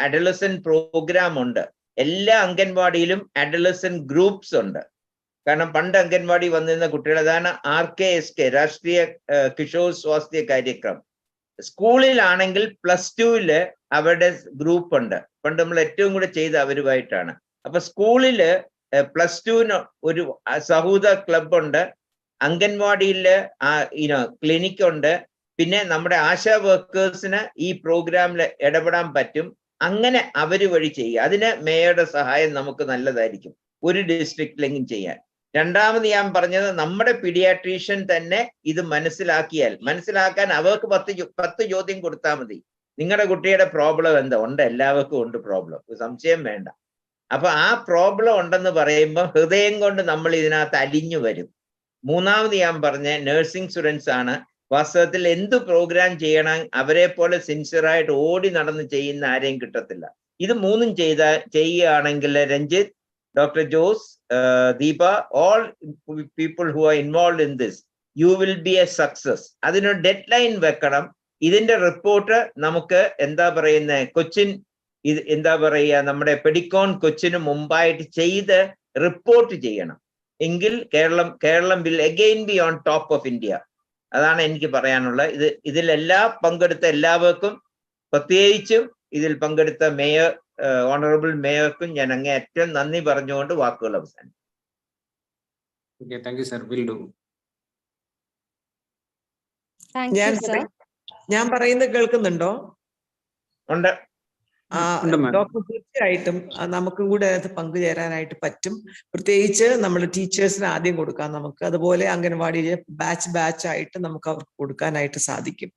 അഡലസന്റ് പ്രോഗ്രാം ഉണ്ട്. എല്ലാ അംഗൻവാടിയിലും അഡലസന്റ് ഗ്രൂപ്പ്സ് ഉണ്ട്. കാരണം പണ്ട് അംഗൻവാടി വന്നിരുന്ന കുട്ടികൾ, അതാണ് RKSK, രാഷ്ട്രീയ കിഷോർ സ്വാസ്ഥ്യ കാര്യക്രം. സ്കൂളിലാണെങ്കിൽ +2 അവരുടെ ഗ്രൂപ്പ് ഉണ്ട്. പണ്ട് നമ്മൾ ഏറ്റവും കൂടെ ചെയ്ത് അവരുമായിട്ടാണ്. അപ്പൊ സ്കൂളില് +2 ഒരു സഹോദര ക്ലബ് ഉണ്ട്, അംഗൻവാടിയില് ക്ലിനിക് ഉണ്ട്, പിന്നെ നമ്മുടെ ആശാ വർക്കേഴ്സിന് ഈ പ്രോഗ്രാമിൽ ഇടപെടാൻ പറ്റും. അങ്ങനെ അവര് വഴി ചെയ്യുക. അതിന് മേയറുടെ സഹായം നമുക്ക് നല്ലതായിരിക്കും, ഒരു ഡിസ്ട്രിക്റ്റിലെങ്കിലും ചെയ്യാൻ. രണ്ടാമത് ഞാൻ പറഞ്ഞത്, നമ്മുടെ പീഡിയാട്രീഷ്യൻ തന്നെ ഇത് മനസ്സിലാക്കാൻ അവർക്ക് 10 ചോദ്യം കൊടുത്താൽ മതി. നിങ്ങളുടെ കുട്ടിയുടെ പ്രോബ്ലം എന്താ? ഉണ്ട്, എല്ലാവർക്കും ഉണ്ട് പ്രോബ്ലം, സംശയം വേണ്ട. അപ്പൊ ആ പ്രോബ്ലം ഉണ്ടെന്ന് പറയുമ്പോൾ ഹൃദയം കൊണ്ട് നമ്മൾ ഇതിനകത്ത് അലിഞ്ഞു വരും. മൂന്നാമത് ഞാൻ പറഞ്ഞ നഴ്സിംഗ് സ്റ്റുഡൻസ് ആണ്. വാസ്തവത്തിൽ എന്ത് പ്രോഗ്രാം ചെയ്യണം, അവരെ പോലെ സിൻസിയറായിട്ട് ഓടി നടന്ന് ചെയ്യുന്ന ആരെയും കിട്ടത്തില്ല. ഇത് 3ഉം ചെയ്യുകയാണെങ്കിൽ Ranjith, Dr. Jose, Deepa, all people who are involved in this, you will be a success. അതിന് ഡെഡ്ലൈൻ വെക്കണം. ഇതിന്റെ റിപ്പോർട്ട് നമുക്ക് എന്താ പറയുന്ന കൊച്ചിൻ, എന്താ പറയുക, നമ്മുടെ പെഡിക്കോൺ കൊച്ചിന് മുമ്പായിട്ട് ചെയ്ത് റിപ്പോർട്ട് ചെയ്യണം. എങ്കിൽ Keralam will again be on top of India. അതാണ് എനിക്ക് പറയാനുള്ളത്. ഇതിലെല്ലാം പങ്കെടുത്ത എല്ലാവർക്കും, പ്രത്യേകിച്ചും ഇതിൽ പങ്കെടുത്ത മേയർ, ഓണറബിൾ മേയർക്കും ഞാൻ അങ്ങേയറ്റം നന്ദി പറഞ്ഞുകൊണ്ട് വാക്കുകൾ അവസാനിക്കും. Thank you sir, will do. ഞാൻ പറയുന്നത് കേൾക്കുന്നുണ്ടോ? ഉണ്ട്. ഡോക്ടർ, തീർച്ചയായിട്ടും നമുക്കും കൂടെ അതിനകത്ത് പങ്കുചേരാനായിട്ട് പറ്റും. പ്രത്യേകിച്ച് നമ്മൾ ടീച്ചേഴ്സിന് ആദ്യം കൊടുക്കാം നമുക്ക്. അതുപോലെ അംഗൻവാടിയിലെ ബാച്ച് ആയിട്ട് നമുക്ക് അവർക്ക് കൊടുക്കാനായിട്ട് സാധിക്കും.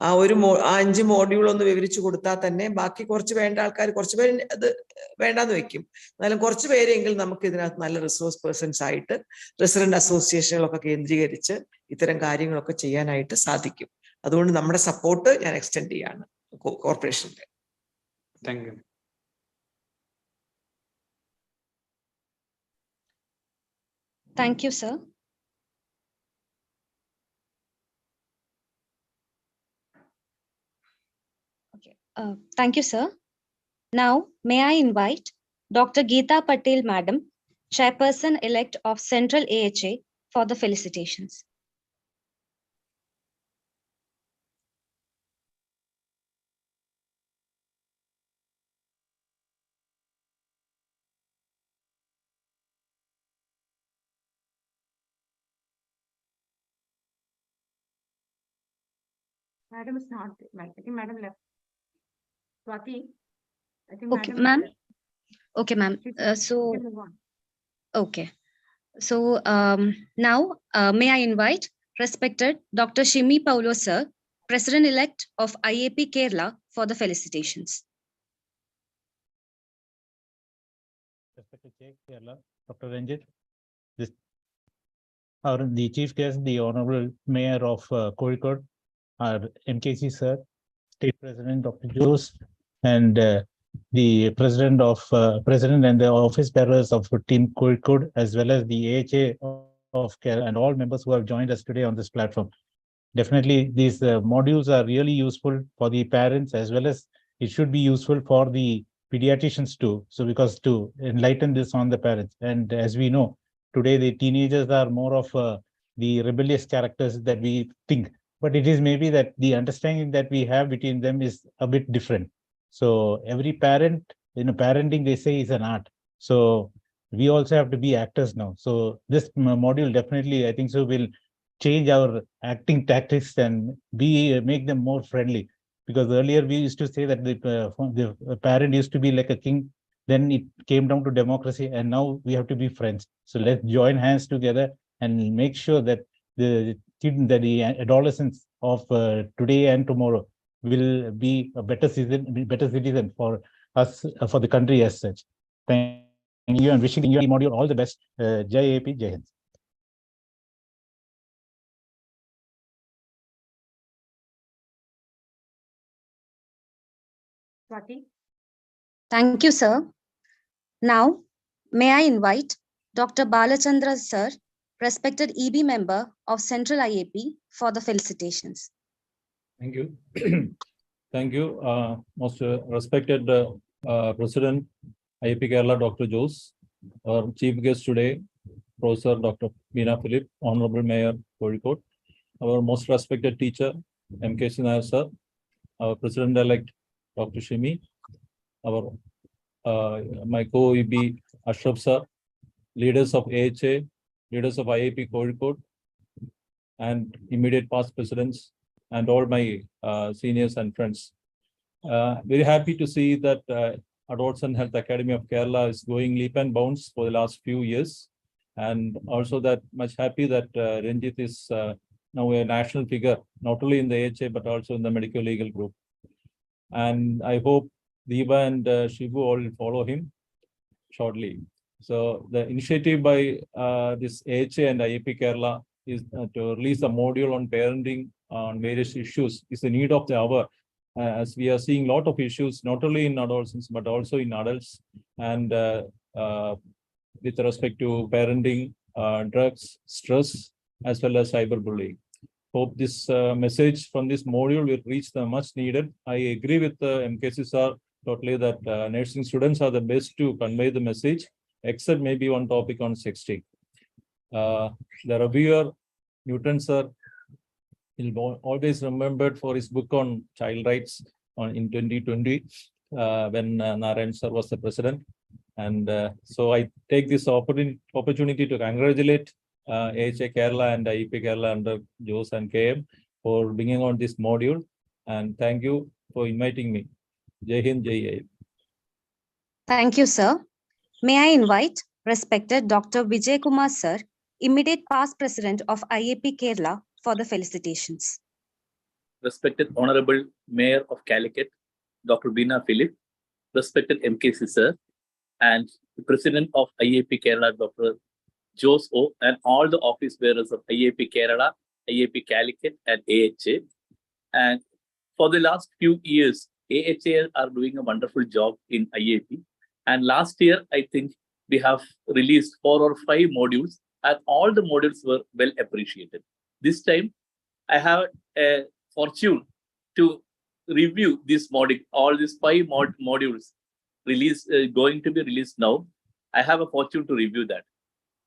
ആ 5 മോഡ്യൂൾ ഒന്ന് വിവരിച്ചു കൊടുത്താൽ തന്നെ ബാക്കി കുറച്ച് വേണ്ട ആൾക്കാർ, കുറച്ച് പേര് അത് വേണ്ടാന്ന് വെക്കും. എന്നാലും കുറച്ച് പേരെങ്കിലും നമുക്ക് ഇതിനകത്ത് നല്ല റിസോഴ്സ് പേഴ്സൺസ് ആയിട്ട് റെസിഡന്റ് അസോസിയേഷനുകളൊക്കെ കേന്ദ്രീകരിച്ച് ഇത്തരം കാര്യങ്ങളൊക്കെ ചെയ്യാനായിട്ട് സാധിക്കും. അതുകൊണ്ട് നമ്മുടെ സപ്പോർട്ട് ഞാൻ എക്സ്റ്റെൻഡ് ചെയ്യാണ് കോർപ്പറേഷന്റെ. Thank you. Thank you, sir. Okay. Thank you, sir. Now, may I invite Dr. Geeta Patel, Madam, Chairperson-elect of Central AHA, for the felicitations. Madam is not there. I think Madam left. Swati, I think Okay, Madam ma'am. left. Okay, ma'am. So, We can move on. okay. So now may I invite respected Dr. Shimi Paulo, sir, President-elect of IAP Kerala, for the felicitations. Respected Chair Kerala, Dr. Ranjit, the Chief Guest, the Honorable Mayor of Kozhikode, our MKC sir, State President Dr. Jose, and the President and the office bearers of Team Kozhikode, as well as the AHA of Kerala, and all members who have joined us today on this platform. Definitely, these modules are really useful for the parents, as well as it should be useful for the pediatricians too. So, because to enlighten this on the parents, and as we know, today the teenagers are more of the rebellious characters that we think. but it is maybe that the understanding that we have between them is a bit different. So every parent, parenting, they say, is an art. So we also have to be actors now. So this module definitely, I think so, will change our acting tactics and make them more friendly. Because earlier we used to say that the parent used to be like a king. Then it came down to democracy, and now we have to be friends. So let's join hands together and make sure that the adolescents of today and tomorrow will be a better citizen for us, for the country as such. Thank you, and wishing you module all the best. Jai AP, Jai Hind. Swati. Thank you, sir. Now, may I invite Dr. Balachandra sir, respected EB member of Central IAP, for the felicitations. Thank you. Thank you, most respected President IAP Kerala, Dr. Jose, our chief guest today, Professor Dr. Beena Philip, Honorable Mayor Kozhikode, our most respected teacher, MKC Nair sir, our President-elect Dr. Shimi, our my co-EB Ashraf sir, leaders of AHA, leaders of IAP Kozhikode, and immediate past presidents, and all my seniors and friends. Very happy to see that Adolescent Health Academy of Kerala is going leap and bounds for the last few years. And also that much happy that Ranjit is now a national figure, not only in the AHA, but also in the medical legal group. And I hope Deepa and Shivu all will follow him shortly. So the initiative by this AHA and IAP Kerala is to release a module on parenting on various issues is the need of the hour. As we are seeing a lot of issues, not only in adolescents, but also in adults, and with respect to parenting, drugs, stress, as well as cyberbullying. Hope this message from this module will reach the much needed. I agree with MKC sir totally that nursing students are the best to convey the message, except maybe one topic on sexting. The reviewer, Newton sir, will always remembered for his book on child rights in 2020 when Narayan sir was the president. And so I take this opportunity to congratulate AHA Kerala and IAP Kerala under Jose and KM for bringing on this module. And thank you for inviting me. Jai Hind, Jai IAP. Thank you, sir. May I invite respected Dr. Vijay Kumar sir, immediate past president of IAP Kerala, for the felicitations. Respected Honorable Mayor of Calicut, Dr. Beena Philip, respected MKC sir, and the President of IAP Kerala, Dr. Jose O, and all the office bearers of IAP Kerala, IAP Calicut, and AHA. And for the last few years, AHA are doing a wonderful job in IAP. And last year, I think we have released 4 or 5 modules, and all the modules were well appreciated. This time, I have a fortune to review this module, all these 5 modules released, going to be released now. I have a fortune to review that.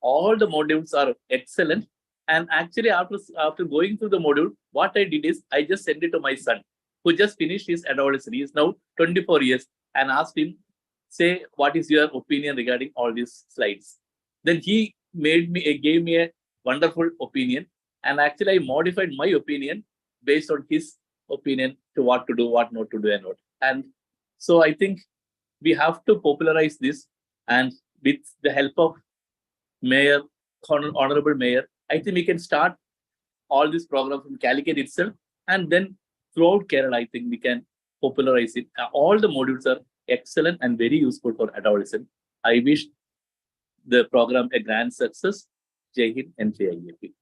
All the modules are excellent. And actually, after going through the module, what I did is I just sent it to my son, who just finished his adolescence. He is now 24 years, and asked him, say, what is your opinion regarding all these slides? Then he gave me a wonderful opinion. And actually, I modified my opinion based on his opinion to what to do, what not to do, and what. And so I think we have to popularize this. And with the help of Mayor, Honorable Mayor, I think we can start all this program from Calicut itself. And then throughout Kerala, I think we can popularize it. All the modules are excellent and very useful for adolescents. I wish the program a grand success. Jai Hind and Jai IAP.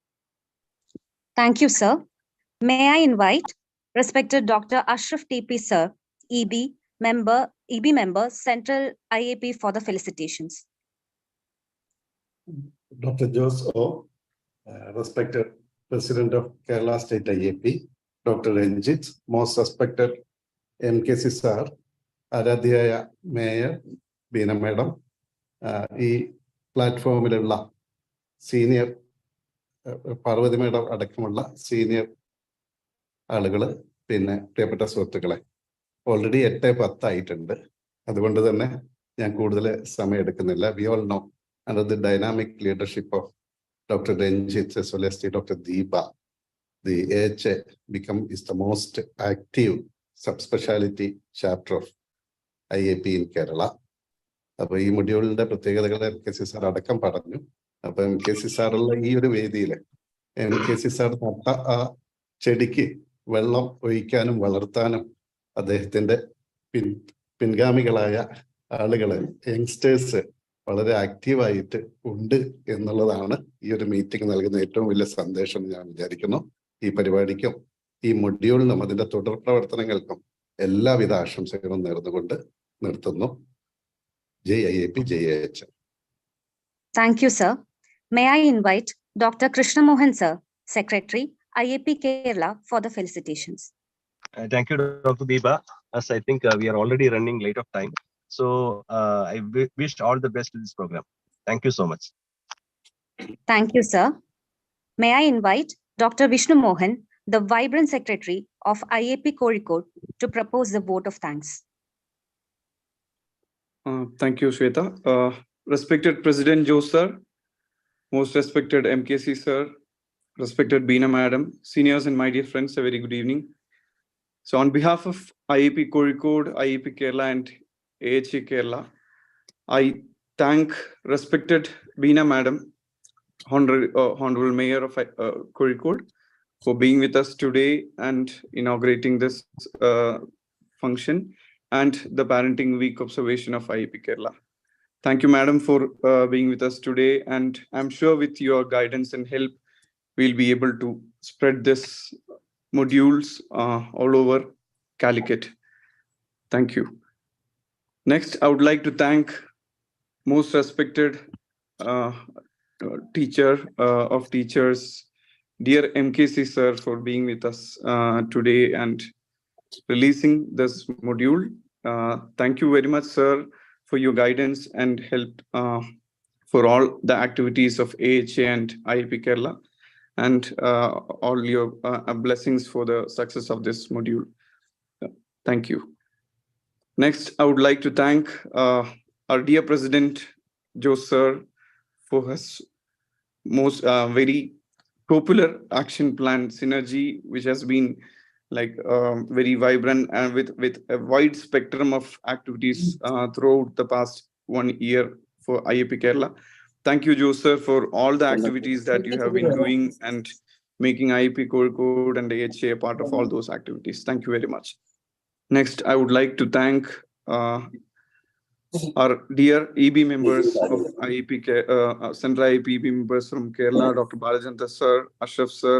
Thank you, sir. May I invite respected Dr. Ashraf TP sir, EB member, Central IAP, for the felicitations. Dr. Jose O, respected President of Kerala State IAP, Dr. Ranjit, most respected MKC sir, Aradhyaya Mayor, Beena Madam, E platform senior Parvati Madam Adakamalla, senior ആളുകള്, പിന്നെ പ്രിയപ്പെട്ട സുഹൃത്തുക്കളെ, already 8:10 ആയിട്ടുണ്ട്. അതുകൊണ്ട് തന്നെ ഞാൻ കൂടുതൽ സമയം എടുക്കുന്നില്ല. We all no under the dynamic leadership of Dr. Ranjit as well as Dr. Deepa, the AHA is the most active subspecialty chapter of IAP in Kerala. അപ്പൊ ഈ മൊഡ്യൂളിന്റെ പ്രത്യേകതകൾ MKC സാർ അടക്കം പറഞ്ഞു. അപ്പൊ MKC സാറുള്ള ഈ ഒരു വേദിയില് MKC സാർ നട്ട ആ ചെടിക്ക് വെള്ളം ഒഴിക്കാനും വളർത്താനും അദ്ദേഹത്തിന്റെ പിൻഗാമികളായ ആളുകള്, യങ്സ്റ്റേഴ്സ് വളരെ ആക്റ്റീവായിട്ട് ഉണ്ട് എന്നുള്ളതാണ് ഈ ഒരു മീറ്റിംഗ് നൽകുന്ന ഏറ്റവും വലിയ സന്ദേശം ഞാൻ വിചാരിക്കുന്നു. ഈ പരിപാടിക്കും ഈ മൊഡ്യൂളിനും അതിന്റെ തുടർ പ്രവർത്തനങ്ങൾക്കും എല്ലാവിധ ആശംസകളും നേർന്നുകൊണ്ട് നിർത്തുന്നു. ജയ് IAP, Jai AHA. Thank you, sir. May I invite Dr. Krishna Mohan, sir, Secretary, IAP Kerala, for the felicitations. Thank you, Dr. Deepa. As I think we are already running late of time. So I wish all the best to this program. Thank you so much. Thank you, sir. May I invite Dr. Vishnu Mohan, the Vibrant Secretary of IAP Kozhikode, to propose the vote of thanks. Thank you, Shweta. Respected President Jose sir, most respected MKC sir, respected Beena madam, seniors and my dear friends, a very good evening. So on behalf of IAP Kozhikode, IAP Kerala and AHA Kerala, I thank respected Beena madam, Honorable Mayor of Kozhikode, for being with us today and inaugurating this function and the Parenting Week observation of IAP Kerala. Thank you, madam, for being with us today. And I'm sure with your guidance and help, we'll be able to spread this modules all over Calicut. Thank you. Next, I would like to thank most respected teacher of teachers, dear MKC sir, for being with us today and releasing this module. Thank you very much, sir, for your guidance and help for all the activities of AHA and IAP Kerala, and all your blessings for the success of this module. Thank you. Next, I would like to thank our dear President Jose sir for his most very popular action plan Synergy, which has been like very vibrant and with a wide spectrum of activities throughout the past 1 year for IAP Kerala. Thank you, Jose sir, for all the activities that you have been doing and making IAP Kozhikode and AHA a part of all those activities. Thank you very much. Next, I would like to thank our dear EB members of IAP, Central IAP EB members from Kerala, Dr. Balachandra sir, Ashraf sir,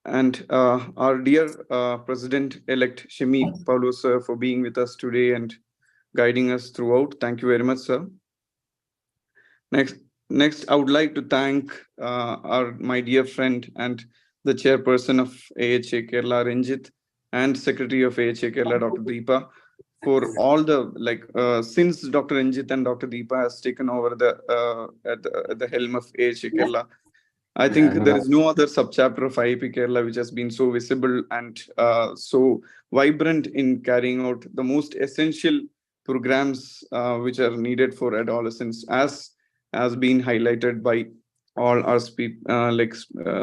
and our dear President-elect Shemi Paulo sir, for being with us today and guiding us throughout. Thank you very much, sir. Next, I would like to thank my dear friend and the chairperson of AHA Kerala, Ranjit, and Secretary of AHA Kerala, Dr. Deepa, for all the since Dr. Ranjit and Dr. Deepa has taken over at the helm of AHA Kerala, I think there is no other subchapter of IAP Kerala which has been so visible and so vibrant in carrying out the most essential programs which are needed for adolescents, as has been highlighted by all our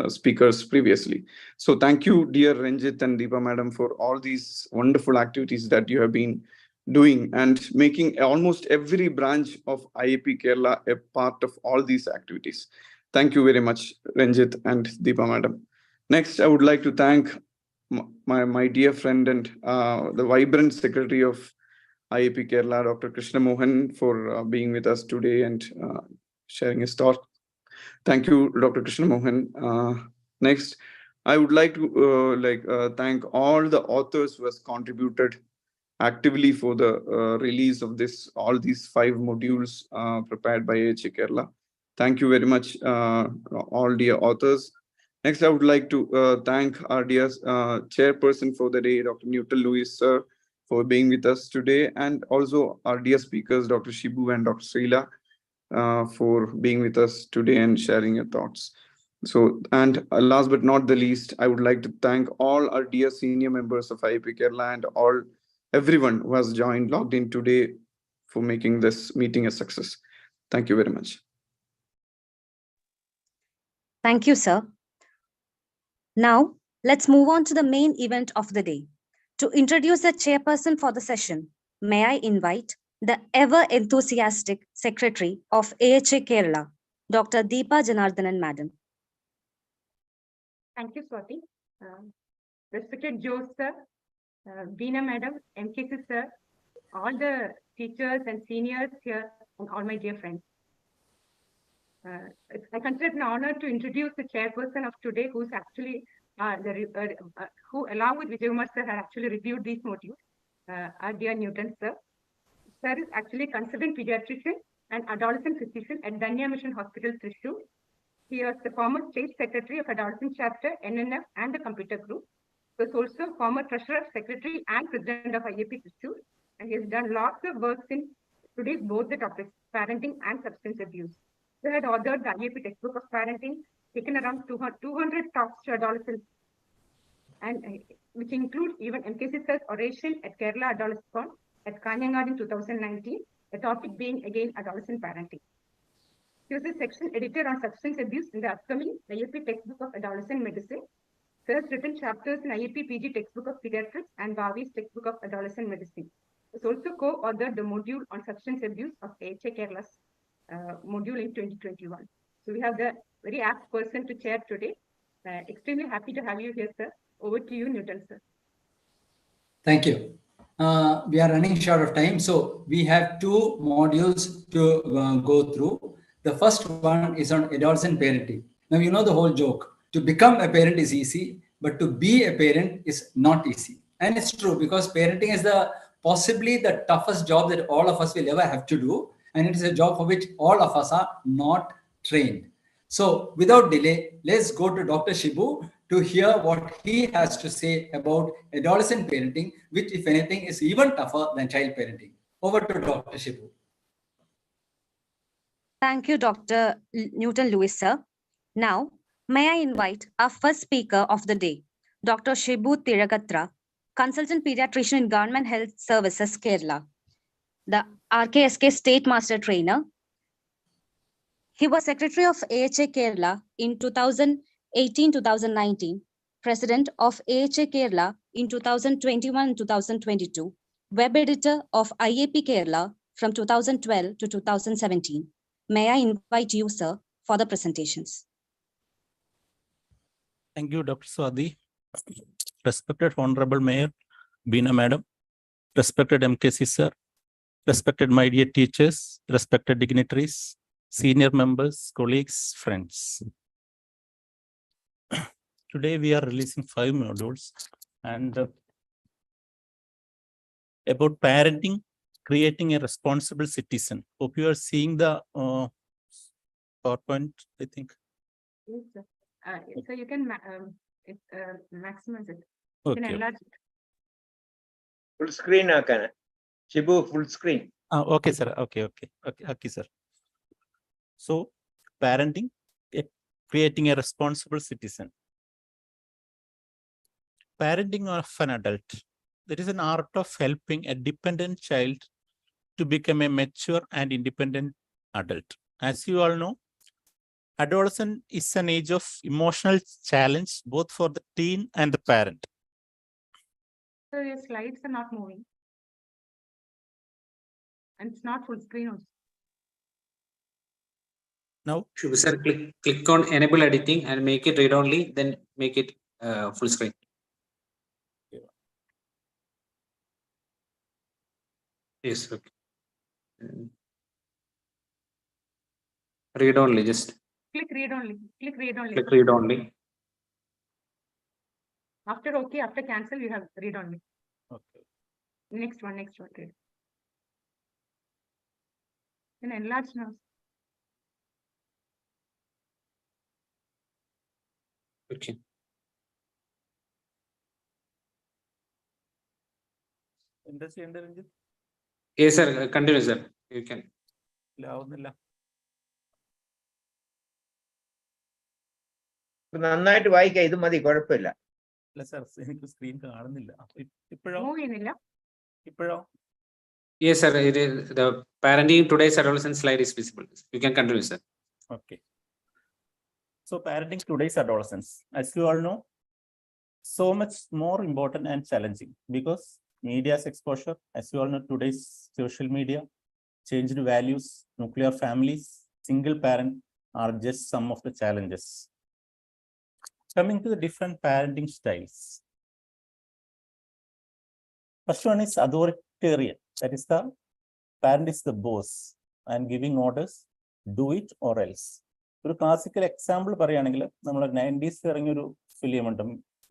speakers previously. So thank you, dear Ranjit and Deepa madam, for all these wonderful activities that you have been doing and making almost every branch of IAP Kerala a part of all these activities. Thank you very much, Ranjit and Deepa madam. Next, I would like to thank my dear friend and the vibrant secretary of IAP Kerala, Dr. Krishna Mohan, for being with us today and sharing his thoughts. Thank you, Dr. Krishna Mohan. Next, I would like to thank all the authors who has contributed actively for the release of all these 5 modules prepared by AHA Kerala. Thank you very much, all dear authors. Next, I would like to thank our dear chairperson for the day, Dr. Newton Lewis, sir, for being with us today, and also our dear speakers, Dr. Shibu and Dr. Srila, for being with us today and sharing your thoughts. So, and last but not the least, I would like to thank all our dear senior members of IIP Kerala and everyone who has logged in today for making this meeting a success. Thank you very much. Thank you, sir. Now, let's move on to the main event of the day. To introduce the chairperson for the session, may I invite the ever enthusiastic Secretary of AHA Kerala, Dr. Deepa Janardhanan, Madam. Thank you, Swati. Respected Joe, sir, Veena, Madam, MKC, sir, all the teachers and seniors here, and all my dear friends. I consider it an honor to introduce the chairperson of today, who's actually who, along with Vijay Kumar sir, had actually reviewed these modules. Our dear Newton sir. Sir is actually a consultant pediatrician and adolescent physician at Danya Mission Hospital, Thrissur. He was the former state secretary of adolescent chapter, NNF, and the computer group. He was also former treasurer, secretary, and president of IAP Thrissur. And he has done lots of work in today's both the topics, parenting and substance abuse. He had authored the IAP textbook of parenting, taken around 200 talks to adolescents, and which includes even MKC sir's oration at Kerala Adolescent at Kanyangad in 2019, the topic being again adolescent parenting. He was a section editor on substance abuse in the upcoming IAP textbook of adolescent medicine. He has written chapters in IAP PG textbook of pediatrics and Bhavi's textbook of adolescent medicine. He has also co-authored the module on substance abuse of AHA Kerala's module in 2021. So we have the very apt person to chair today. Extremely happy to have you here, sir. Over to you, Newton, sir. Thank you. We are running short of time, so we have two modules to go through. The first one is on adolescent parenting. Now, you know the whole joke. To become a parent is easy, but to be a parent is not easy. And it's true, because parenting is possibly the toughest job that all of us will ever have to do. And it is a job for which all of us are not trained. So without delay, let's go to Dr. Shibu to hear what he has to say about adolescent parenting, which, if anything, is even tougher than child parenting. Over to Dr. Shibu. Thank you, Dr. Newton Lewis, sir. Now, may I invite our first speaker of the day, Dr. Shibu Tiragatra, consultant pediatrician in Government Health Services, Kerala, the RKSK State Master Trainer. He was Secretary of AHA Kerala in 2018-2019, President of AHA Kerala in 2021 and 2022, Web Editor of IAP Kerala from 2012 to 2017. May I invite you, sir, for the presentations. Thank you, Dr. Swati. Respected Honorable Mayor, Veena Madam, respected MKC sir, respected my dear teachers, respected dignitaries, senior members, colleagues, friends. Today we are releasing 5 modules and about parenting, creating a responsible citizen. Hope you are seeing the PowerPoint, I think. Yes, sir. So you can maximize it. You can Okay. enlarge it. Full screen, Akana. Shibu, full screen. Okay, sir. Okay, sir. So, parenting, creating a responsible citizen. Parenting of an adult. There is an art of helping a dependent child to become a mature and independent adult. As you all know, adolescence is an age of emotional challenge, both for the teen and the parent. So your slides are not moving. And it's not full screen also. Now, Shubha sir, click on enable editing and make it read only, then make it full screen. Yes, okay. Read only, just Click read only. Click read only. click read only. After OK, after cancel, you have read only. okay. Next one, read. Then enlarge now. Okay. Yes, sir. Continue, sir. You can. നന്നായിട്ട് വായിക്കാം, ഇത് മതി, കുഴപ്പമില്ല. അല്ല sir, എനിക്ക് screen കാണുന്നില്ല. ഇപ്പോഴോ? Move ചെയ്യുന്നില്ല. ഇപ്പോഴോ? Yes, sir. The parenting today's adolescent slide is visible. You can continue, sir. Okay. So parenting today's adolescents, as you all know, so much more important and challenging because media's exposure, as you all know, today's social media, changed values, nuclear families, single parent are just some of the challenges. Coming to the different parenting styles. First one is authoritarian. That is, the parent is the boss and giving orders, do it or else. ഒരു classical example പറയുകയാണെങ്കിൽ നമ്മൾ 90s ഇറങ്ങിയൊരു film ഉണ്ട്,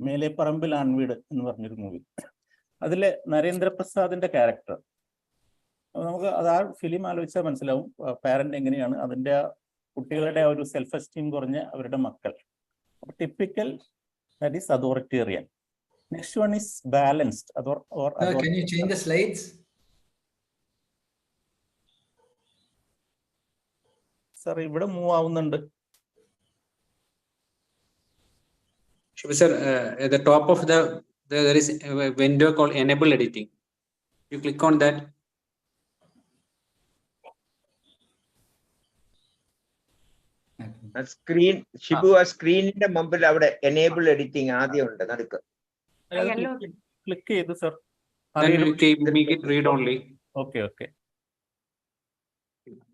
മേലെ പറമ്പിൽ ആൺവീട് എന്ന് പറഞ്ഞൊരു movie. അതിലെ നരേന്ദ്രപ്രസാദിന്റെ character നമുക്ക് അത് ആ ഫിലിം ആലോചിച്ചാൽ മനസ്സിലാവും പാരന്റ് എങ്ങനെയാണ്, അതിന്റെ കുട്ടികളുടെ ഒരു സെൽഫ് എസ്റ്റീം കുറഞ്ഞ അവരുടെ മക്കൾ. Typical, that is authoritarian. Next one is balanced. Can you change the slides? Sir, ഇവിടെ മൂവ് ആവുന്നുണ്ട്. Sir, at the top of there is a window called enable editing. You click on that. Screen Shibu, ആ സ്ക്രീനിന്റെ മുമ്പിൽ അവിടെ enable editing ആദ്യം ഉണ്ട് നടുക്ക്. Click ചെയ്തു sir. Make it read only. Okay.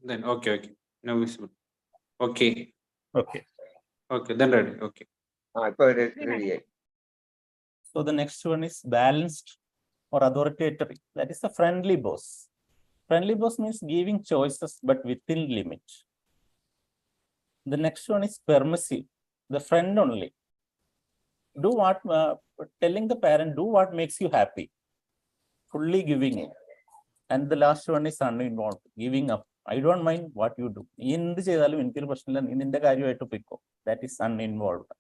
Then okay. Now visible. Okay. Then ready. Okay. ഇപ്പൊ റെഡിയായി. So the next one is balanced or authoritarian. That is a friendly boss. Friendly boss means giving choices but within limit. The next one is permissive, the friend only. Do what, telling the parent, do what makes you happy, fully giving it. And the last one is uninvolved, giving up. I don't mind what you do. എന്ത് ചെയ്താലും എനിക്കൊരു പ്രശ്നമില്ല, നീ നിന്റെ കാര്യമായിട്ട് പോയിക്കോ. That is uninvolved.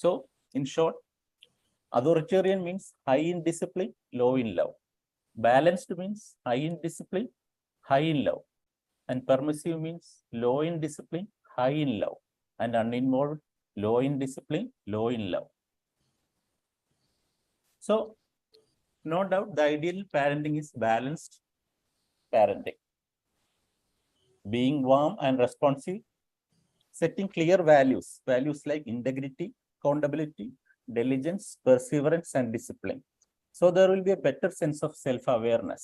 So, in short, authoritarian means high in discipline, low in love. Balanced means high in discipline, high in love. And permissive means low in discipline, high in love. And uninvolved, low in discipline, low in love. So, no doubt the ideal parenting is balanced parenting. Being warm and responsive, setting clear values like integrity, accountability, diligence, perseverance, and discipline. So there will be a better sense of self-awareness.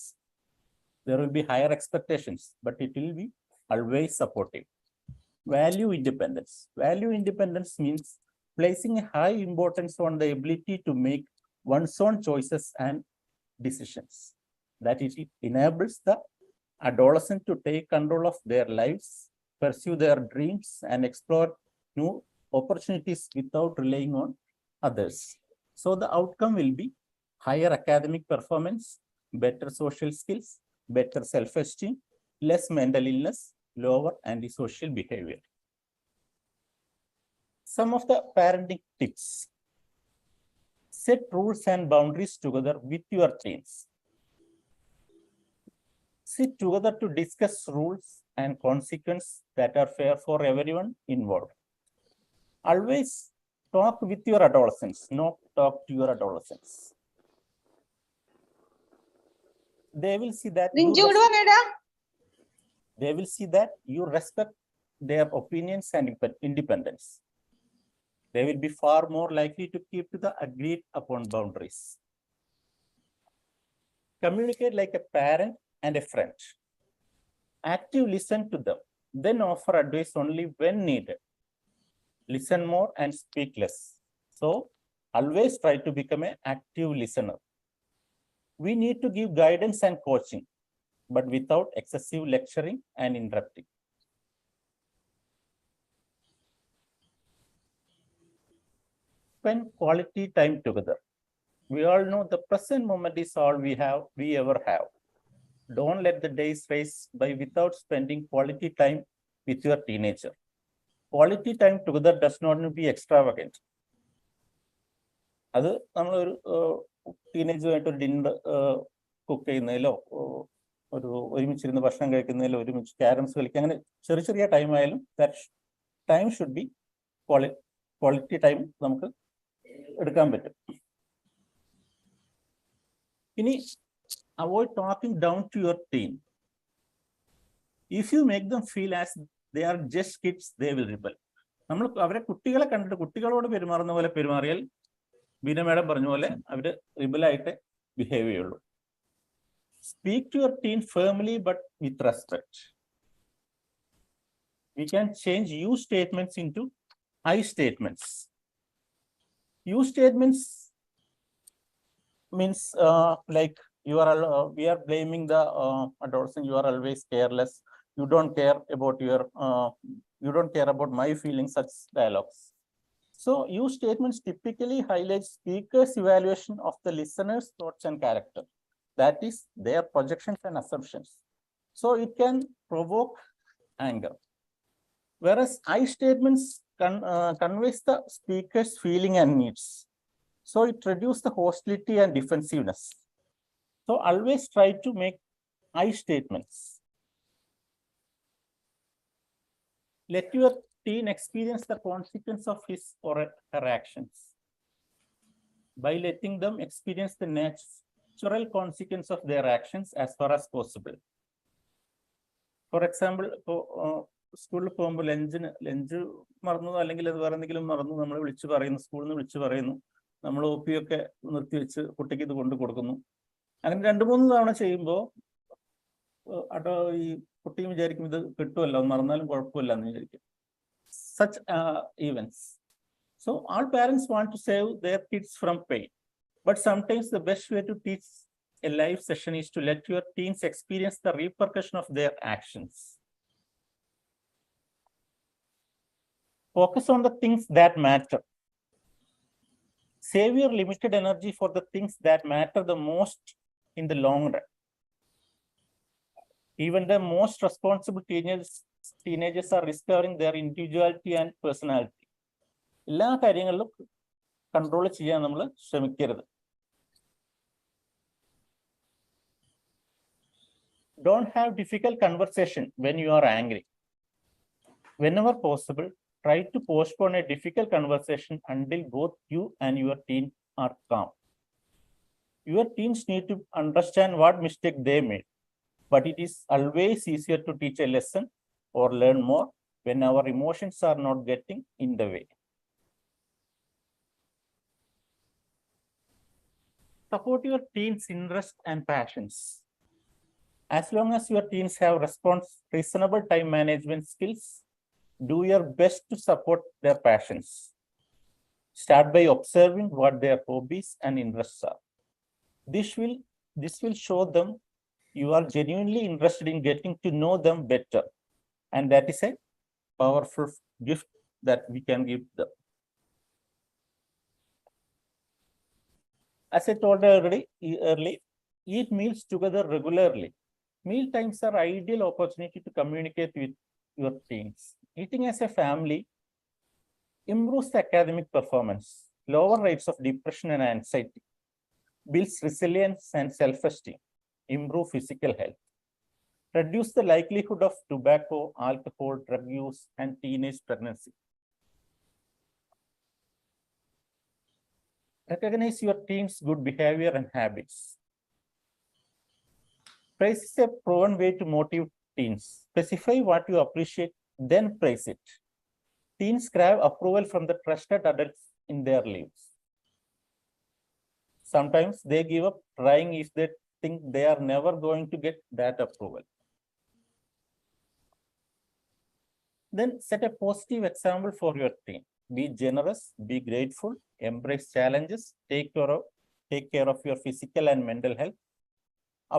There will be higher expectations, but it will be always supportive. Value independence. Value independence means placing a high importance on the ability to make one's own choices and decisions. That it enables the adolescent to take control of their lives, pursue their dreams, and explore new opportunities without relying on others. So the outcome will be higher academic performance, better social skills, better self-esteem, less mental illness, lower antisocial behavior. Some of the parenting tips. Set rules and boundaries together with your teens. Sit together to discuss rules and consequences that are fair for everyone involved. Always talk with your adolescents, not talk to your adolescents. They will see that you respect their opinions and independence. They will be far more likely to keep to the agreed upon boundaries. Communicate like a parent and a friend. Active listen to them, then offer advice only when needed. Listen more and speak less. So always try to become an active listener. We need to give guidance and coaching, but without excessive lecturing and interrupting. Spend quality time together. We all know the present moment is all we ever have. Don't let the days race by without spending quality time with your teenager. Quality time together does not need to be extravagant. അത് നമ്മളൊരു ടീനേജുമായിട്ട് ഒരു dinner cook ചെയ്യുന്നതിലോ ഒരു ഒരുമിച്ചിരുന്ന് ഭക്ഷണം കഴിക്കുന്നതിലോ ഒരുമിച്ച് carroms കളിക്കുക, അങ്ങനെ ചെറിയ ചെറിയ ടൈം ആയാലും time should be quality time നമുക്ക് എടുക്കാൻ പറ്റും. ഇനി avoid talking down to your teen. If you make them feel as they are just kids, they will rebel. നമ്മൾ അവരെ കുട്ടികളെ കണ്ടിട്ട് കുട്ടികളോട് പെരുമാറുന്ന പോലെ പെരുമാറിയാൽ ബീന മാഡം പറഞ്ഞ പോലെ അവര് റിബലായിട്ട് ബിഹേവ് ചെയ്യുള്ളൂ. Speak to your teen firmly but with respect. We can change you statements into I statements. You statements means like you are we are blaming the adolescent. You are always careless. You don't care about my feelings. Such dialogues. So use statements typically highlight speakers' evaluation of the listener's thoughts and character. That is their projections and assumptions. So it can provoke anger. Whereas I statements conveys the speaker's feeling and needs. So it reduces the hostility and defensiveness. So always try to make I statements. Let your teen experience the consequence of his or her actions. By letting them experience the natural consequence of their actions as far as possible. For example, സ്കൂളിൽ പോകുമ്പോൾ lunch മറന്നു, അല്ലെങ്കിൽ അത് വേറെ എന്തെങ്കിലും മറന്നു, നമ്മൾ വിളിച്ചു പറയുന്നു, സ്കൂളിൽ നിന്ന് വിളിച്ചു പറയുന്നു, നമ്മൾ OP ഒക്കെ നിർത്തിവെച്ച് കുട്ടിക്ക് ഇത് കൊണ്ട് കൊടുക്കുന്നു. അങ്ങനെ 2-3 തവണ ചെയ്യുമ്പോൾ ഈ കുട്ടിയും വിചാരിക്കും ഇത് കിട്ടുമല്ലോ, മറന്നാലും കുഴപ്പമില്ല എന്ന് വിചാരിക്കും. Such events. So all parents want to save their kids from pain, but sometimes the best way to teach a live session is to let your teens experience the repercussion of their actions. Focus on the things that matter. Save your limited energy for the things that matter the most in the long run. Even the most responsible teenagers are discovering their individuality and personality. എല്ലാ കാര്യങ്ങളിലും control ചെയ്യാൻ നമ്മൾ ശ്രമിക്കരുത്. Don't have difficult conversation when you are angry. Whenever possible, try to postpone a difficult conversation until both you and your teen are calm. Your teens need to understand what mistake they made, but it is always easier to teach a lesson or learn more when our emotions are not getting in the way. Support your teens' interests and passions. As long as your teens have reasonable time management skills, do your best to support their passions. Start by observing what their hobbies and interests are. This will show them you are genuinely interested in getting to know them better. And that is a powerful gift that we can give them. As I told early, eat meals together regularly. Meal times are ideal opportunity to communicate with your teens. Eating as a family improves the academic performance, lower rates of depression and anxiety, builds resilience and self-esteem, improve physical health, reduce the likelihood of tobacco, alcohol, drug use, and teenage pregnancy. Recognize your team's good behavior and habits. Praise is a proven way to motivate teens. Specify what you appreciate, then praise it. Teens crave approval from the trusted adults in their lives. Sometimes they give up trying if they think they are never going to get that approval. Then set a positive example for your teen. Be generous, be grateful, embrace challenges, take care of your physical and mental health.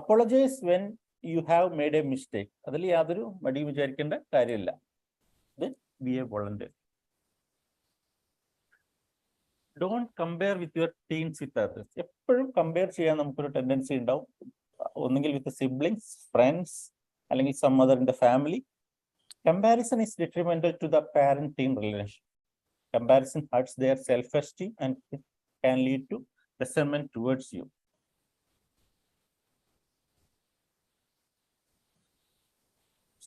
Apologize when you have made a mistake. അതിൽ യാതൊരു മടിയും വിചാരിക്കേണ്ട കാര്യമില്ല. Then be a volunteer. Don't compare with your teens with others. എപ്പോഴും compare ചെയ്യാൻ നമുക്കൊരു tendency ഉണ്ടാവും. ഒന്നുകിൽ with the siblings, friends, അല്ലെങ്കിൽ some other in the family. Comparison is detrimental to the parent-teen relationship. Comparison hurts their self-esteem and can lead to resentment towards you.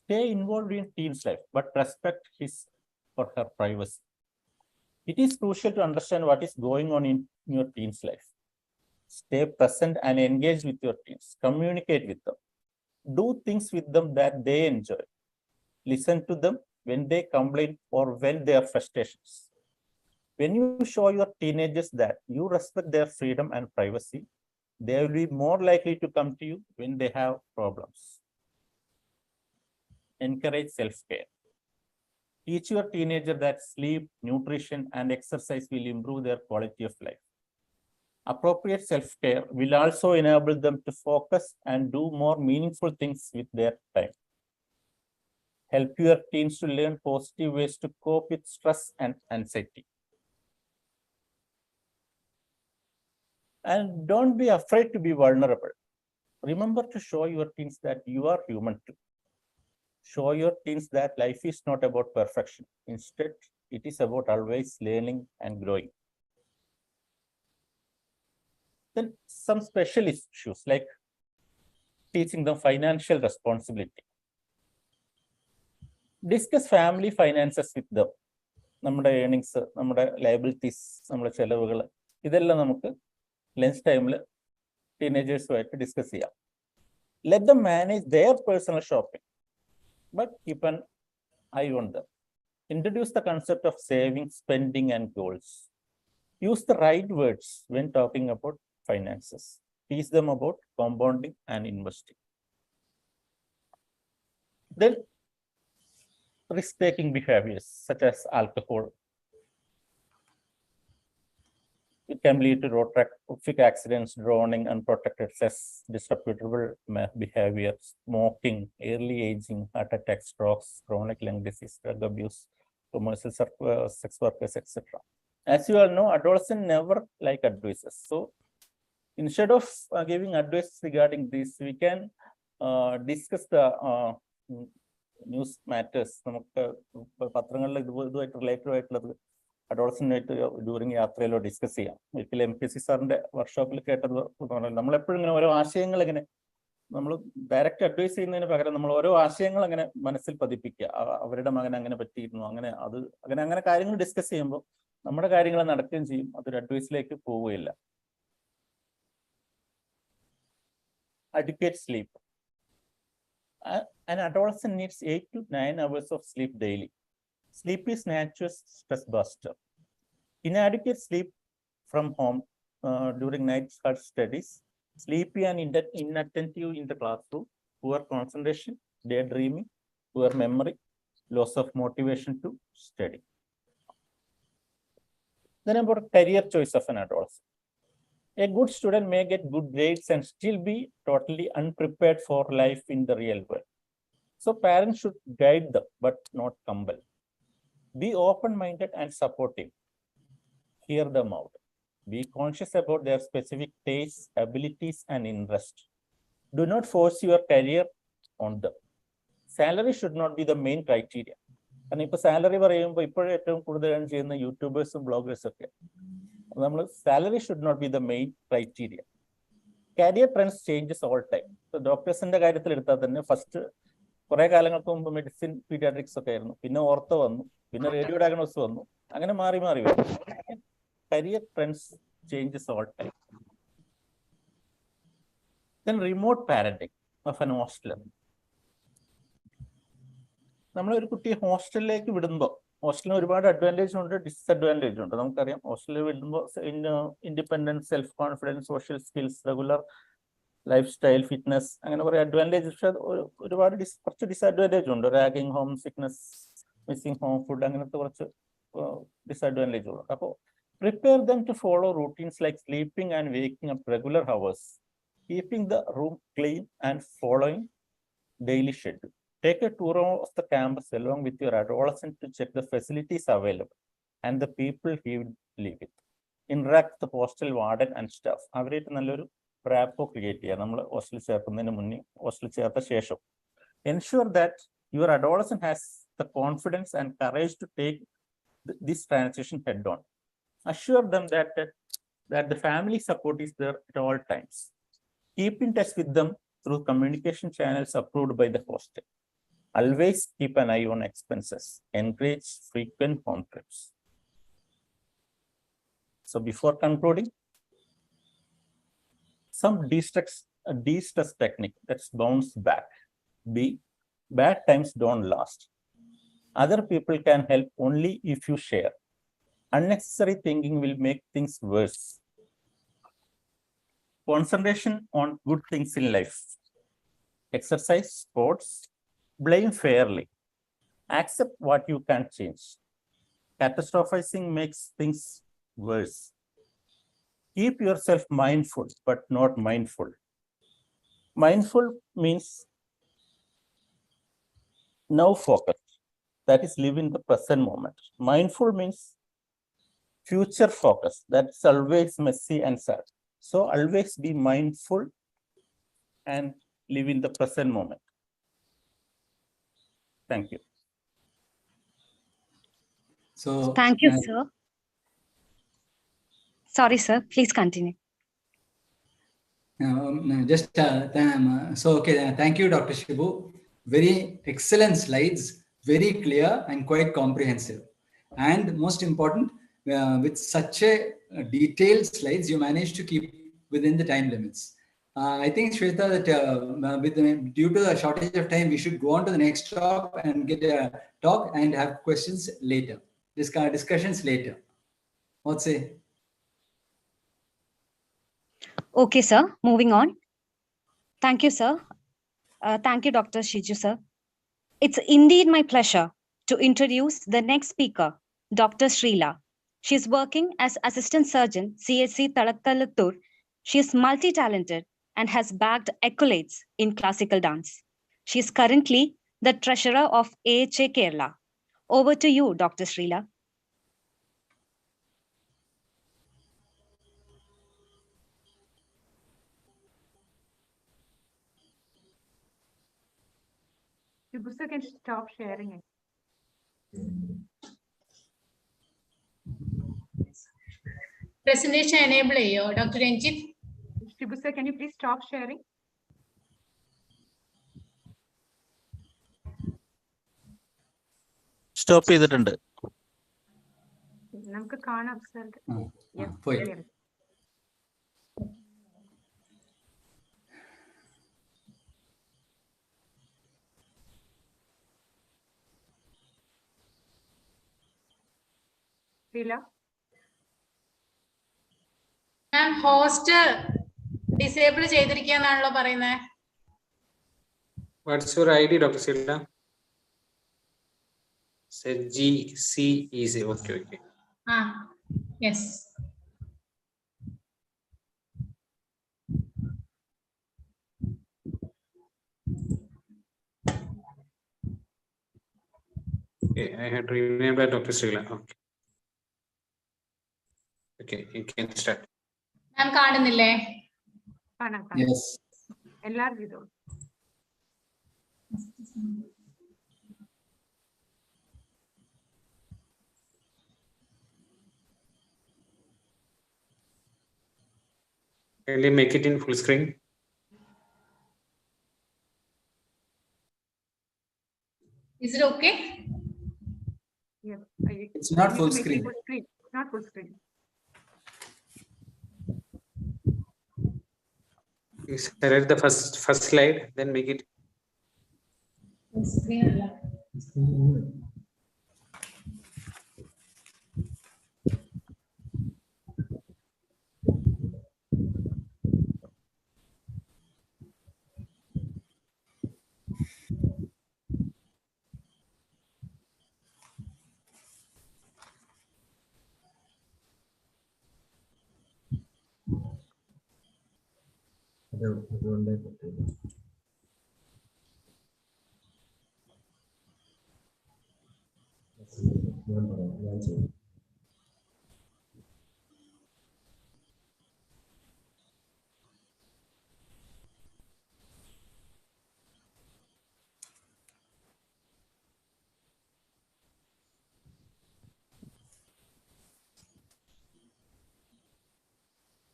Stay involved in teen's life, but respect his or her privacy. It is crucial to understand what is going on in your teen's life. Stay present and engage with your teens. Communicate with them. Do things with them that they enjoy. Listen to them when they complain or when they are frustrations. When you show your teenagers that you respect their freedom and privacy, they will be more likely to come to you when they have problems. Encourage self-care. Teach your teenager that sleep, nutrition, and exercise will improve their quality of life. Appropriate self-care will also enable them to focus and do more meaningful things with their time. Help your teens to learn positive ways to cope with stress and anxiety. And don't be afraid to be vulnerable. Remember to show your teens that you are human too. Show your teens that life is not about perfection. Instead, it is about always learning and growing. Then some special issues like teaching them financial responsibility. Discuss family finances with them. നമ്മുടെ earnings, നമ്മുടെ liabilities, നമ്മുടെ ചെലവുകൾ, ഇതെല്ലാം നമുക്ക് lunch ടൈമിൽ ടീനേജേഴ്സുമായിട്ട് discuss ചെയ്യാം. Let them manage their personal shopping, but keep an eye on them. Introduce the concept of saving, spending, and goals. Use the right words when talking about finances. Teach them about compounding and investing. Then, risk-taking behaviors such as alcohol. It can lead to road traffic accidents, drowning, unprotected sex, disreputable behavior, smoking, early aging, heart attacks, strokes, chronic lung disease, drug abuse, commercial sex workers, etc. As you all know, adolescents never like advices. So instead of giving advice regarding this, we can discuss the news matters. നമുക്ക് പത്രങ്ങളിൽ ഇതുമായിട്ട് related ആയിട്ടുള്ളത് അഡോളസൻ്റായിട്ട് during യാത്രയിലോ discuss ചെയ്യാം. ഒരിക്കലും MKC സാറിന്റെ വർക്ക്ഷോപ്പിൽ കേട്ടത് നമ്മളെപ്പോഴും ഇങ്ങനെ ഓരോ ആശയങ്ങൾ ഇങ്ങനെ നമ്മൾ ഡയറക്റ്റ് അഡ്വൈസ് ചെയ്യുന്നതിന് പകരം നമ്മൾ ഓരോ ആശയങ്ങൾ അങ്ങനെ മനസ്സിൽ പതിപ്പിക്കുക. അവരുടെ മകൻ അങ്ങനെ പറ്റിയിരുന്നു, അങ്ങനെ അത് അങ്ങനെ കാര്യങ്ങൾ ഡിസ്കസ് ചെയ്യുമ്പോൾ നമ്മുടെ കാര്യങ്ങൾ നടക്കുകയും ചെയ്യും, അതൊരു അഡ്വൈസിലേക്ക് പോവുകയില്ല. Adequate sleep. An adolescent needs 8 to 9 hours of sleep daily. Sleep is natural stress buster. Inadequate sleep from home during night studies, sleepy and inattentive in the classroom, poor concentration, daydreaming, poor memory, loss of motivation to study. Then about career choice of an adolescent. A good student may get good grades and still be totally unprepared for life in the real world. So parents should guide them, but not compel. Be open-minded and supportive. Hear them out. Be conscious about their specific tastes, abilities, and interests. Do not force your career on them. Salary should not be the main criteria. കാരണം ഇപ്പൊ salary പറയുമ്പോൾ ഇപ്പോഴും ഏറ്റവും കൂടുതൽ earn ചെയ്യുന്ന യൂട്യൂബേഴ്സും ബ്ലോഗേഴ്സും ഒക്കെ. നമ്മൾ salary should not be the main criteria. Career trends changes all time. ഡോക്ടേഴ്സിന്റെ കാര്യത്തിൽ എടുത്താൽ തന്നെ ഫസ്റ്റ് കുറെ കാലങ്ങൾക്ക് മുമ്പ് മെഡിസിൻ പീഡിയാട്രിക്സ് ഒക്കെ ആയിരുന്നു, പിന്നെ ഓർത്തോ വന്നു, പിന്നെ റേഡിയോ ഡയഗ്നോസ് വന്നു, അങ്ങനെ മാറി മാറി വരും. Career trends changes all time. Then remote parenting of an hostler. നമ്മളൊരു കുട്ടിയെ ഹോസ്റ്റലിലേക്ക് വിടുമ്പോൾ ഹോസ്റ്റലിന് ഒരുപാട് അഡ്വാൻറ്റേജ് ഉണ്ട്, ഡിസ്അഡ്വാൻറ്റേജ് ഉണ്ട്. നമുക്കറിയാം ഹോസ്റ്റലിൽ വിടുമ്പോൾ independence, self confidence, social skills, regular life style, fitness, അങ്ങനെ കുറെ അഡ്വാൻറ്റേജ്. പക്ഷെ ഒരുപാട് കുറച്ച് ഡിസ്അഡ്വാൻറ്റേജ് ഉണ്ട്. Ragging, home sickness, missing home food, അങ്ങനത്തെ കുറച്ച് ഡിസ്അഡ്വാൻറ്റേജ് ഉണ്ട്. അപ്പോൾ prepare them to follow routines like sleeping and waking up regular hours, keeping the room clean, and following daily schedule. Take a tour of the campus along with your adolescent to check the facilities available and the people he will live with. Interact with the hostel warden and staff. അവരായിട്ട് നല്ലൊരു rapport create ചെയ്യുക നമ്മൾ ഹോസ്റ്റലിൽ ചേർക്കുന്നതിന് മുന്നേ, ഹോസ്റ്റലിൽ ചേർത്ത ശേഷം. Ensure that your adolescent has the confidence and courage to take this transition head on. Assure them that the family support is there at all times. Keep in touch with them through communication channels approved by the hostel. Always keep an eye on expenses. Encourage frequent home trips. So before concluding, some de-stress technique, that's bounce back. B, bad times don't last. Other people can help only if you share. Unnecessary thinking will make things worse. Concentration on good things in life. Exercise, sports, blame fairly. Accept what you can change. Catastrophizing makes things worse. Keep yourself mindful, but not mindful. Mindful means now focus. That is live in the present moment. Mindful means future focus. That's always messy and sad. So always be mindful and live in the present moment. Thank you. So Thank you, sir. Sorry, sir. Please continue. Thank you, Dr. Shibu. Very excellent slides, very clear and quite comprehensive. And most important, with such a detailed slides, you managed to keep within the time limits. I think, Shweta, that due to the shortage of time, we should go on to the next talk and get a talk and have questions later, discussions later. What say? Okay, sir. Moving on. Thank you, sir. Thank you, Dr. Shiju, sir. It's indeed my pleasure to introduce the next speaker, Dr. Srila. She is working as Assistant Surgeon, CSC Tadakkalattur. She is multi-talented and has bagged accolades in classical dance. She is currently the Treasurer of AHA Kerala. Over to you, Dr. Srila. Shibu sir can stop sharing it. Presentation enable Dr. Ranjit. Shibu sir, can you please stop sharing? Stop ചെയ്തിട്ടുണ്ട്. നമുക്ക് കാണാം sir. മാം host disable ചെയ്തിരിക്കുകയെന്നാണല്ലോ പറയുന്നത്. What's your ID, Dr. Silda? Said GCEZ. Okay. Yes. Okay, I had renamed by Dr. Srila. Okay, you can start. മാം കാണുന്നില്ലേ? Yes. എല്ലാവരും ചെയ്തോളൂ. Can you make it in full screen? Is it okay? Yes. It's not full screen. It's not full screen. You select the first slide, then make it.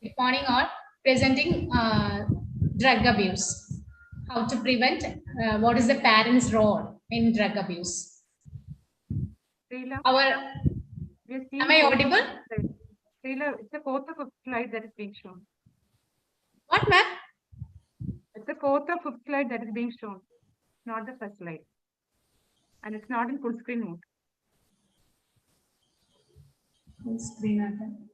Good morning all. Presenting drug abuse. How to prevent, what is the parent's role in drug abuse. Srila, Our, we are seeing am I fourth of audible? fifth slide. Srila, it's the fourth of fifth slide that is being shown. What, ma'am? It's the fourth or fifth slide that is being shown, not the first slide. And it's not in full screen mode. Full screen again.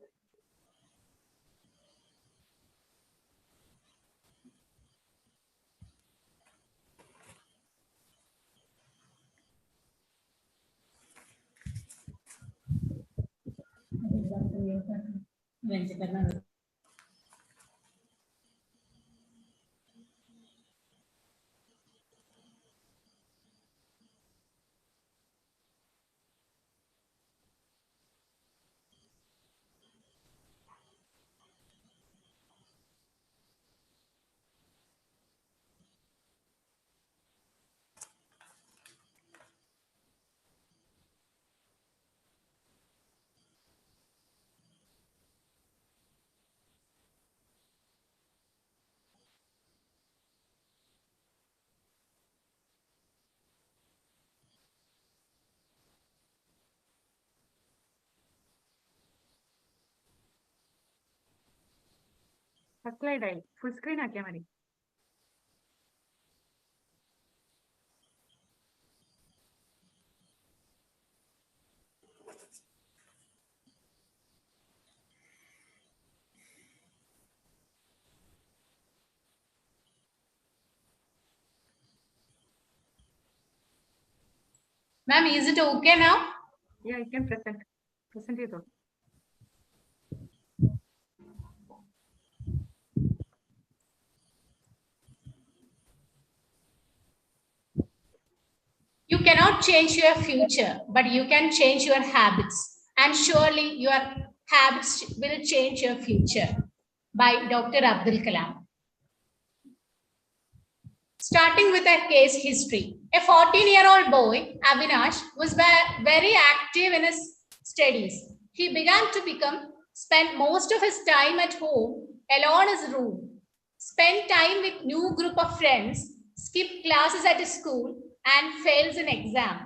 First slide, full screen ആക്കിയാ മതി. Ma'am, is it okay now? Yeah, you can present. Present it. You cannot change your future, but you can change your habits. And surely your habits will change your future. By Dr. Abdul Kalam. Starting with a case history. A 14-year-old boy, Avinash, was very active in his studies. He began to spend most of his time at home, alone in his room, spend time with new group of friends, skip classes at his school, and fails in exam,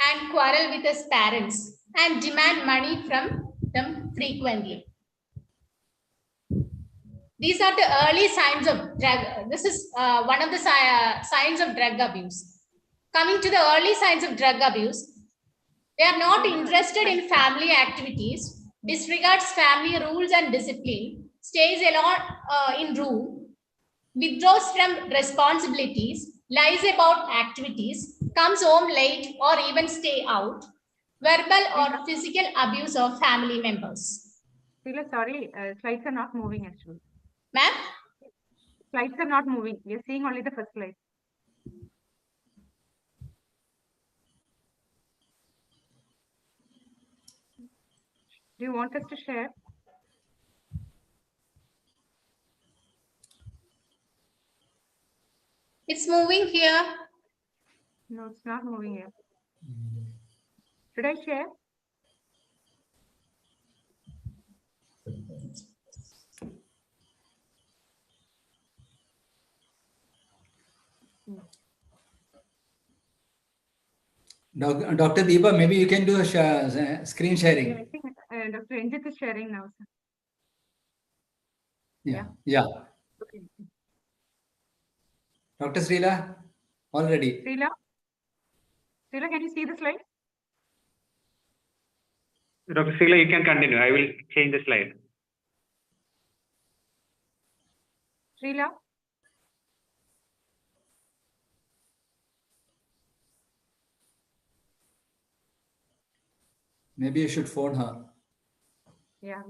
and quarrel with his parents, and demand money from them frequently. These are the early signs of drug. This is one of the signs of drug abuse. Coming to the early signs of drug abuse, they are not interested in family activities, disregards family rules and discipline, stays alone in room, withdraws from responsibilities, lies about activities, comes home late or even stay out, verbal or physical abuse of family members. Srila, sorry, slides are not moving actually. Ma'am? Slides are not moving. We are seeing only the first slide. Do you want us to share? It's moving here. No, it's not moving here. Should I share? Dr. Deepa, maybe you can do a screen sharing. Yeah, I think Dr. Ranjit is sharing now, sir. Yeah. Okay. Dr. Srila, already. Srila, can you see the slide? Dr. Srila, you can continue. I will change the slide. Srila? Maybe you should phone her. Yeah.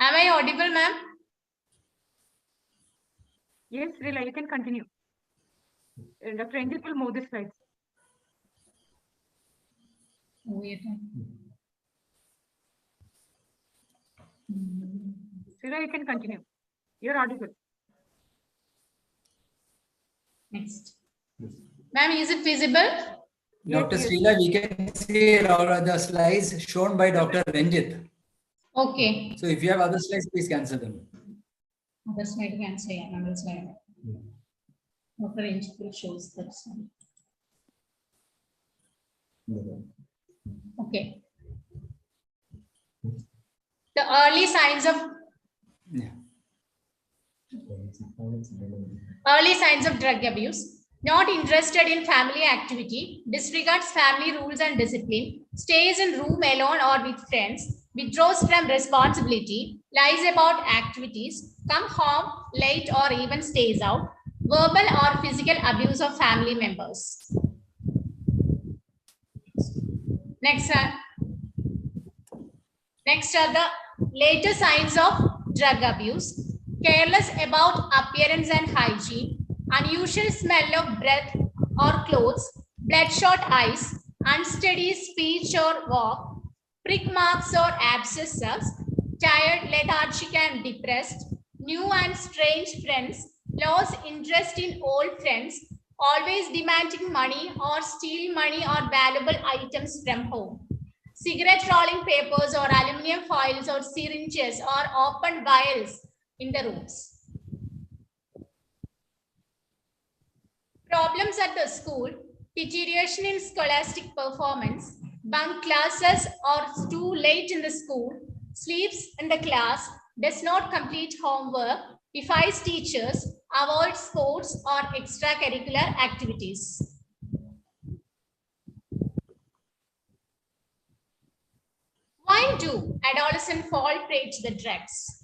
Am I audible, ma'am? Yes, Srila, you can continue. Dr. Ranjit will move the slides. Srila, you can continue. You're audible. Next. Ma'am, is it visible? Dr. Yes, Srila, we can see all of the slides shown by Dr. Ranjit. Okay. So if you have other slides, please cancel them. Other slide can say another slide. Dr. Ranjit shows that slide. Okay. The early signs of drug abuse. Not interested in family activity, disregards family rules and discipline, stays in room alone or with friends, withdraws from responsibility, lies about activities, come home late or even stays out, verbal or physical abuse of family members. Next are the later signs of drug abuse. Careless about appearance and hygiene, unusual smell of breath or clothes, bloodshot eyes, unsteady speech or walk, prick marks or abscesses, tired, lethargic and depressed, new and strange friends, lost interest in old friends, always demanding money or steal money or valuable items from home, cigarette rolling papers or aluminum foils or syringes or open vials in the rooms. Problems at the school, deterioration in scholastic performance, bunk classes or too late in the school, sleeps in the class, does not complete homework, defies teachers, avoids sports or extracurricular activities. Why do adolescents fall prey to the drugs?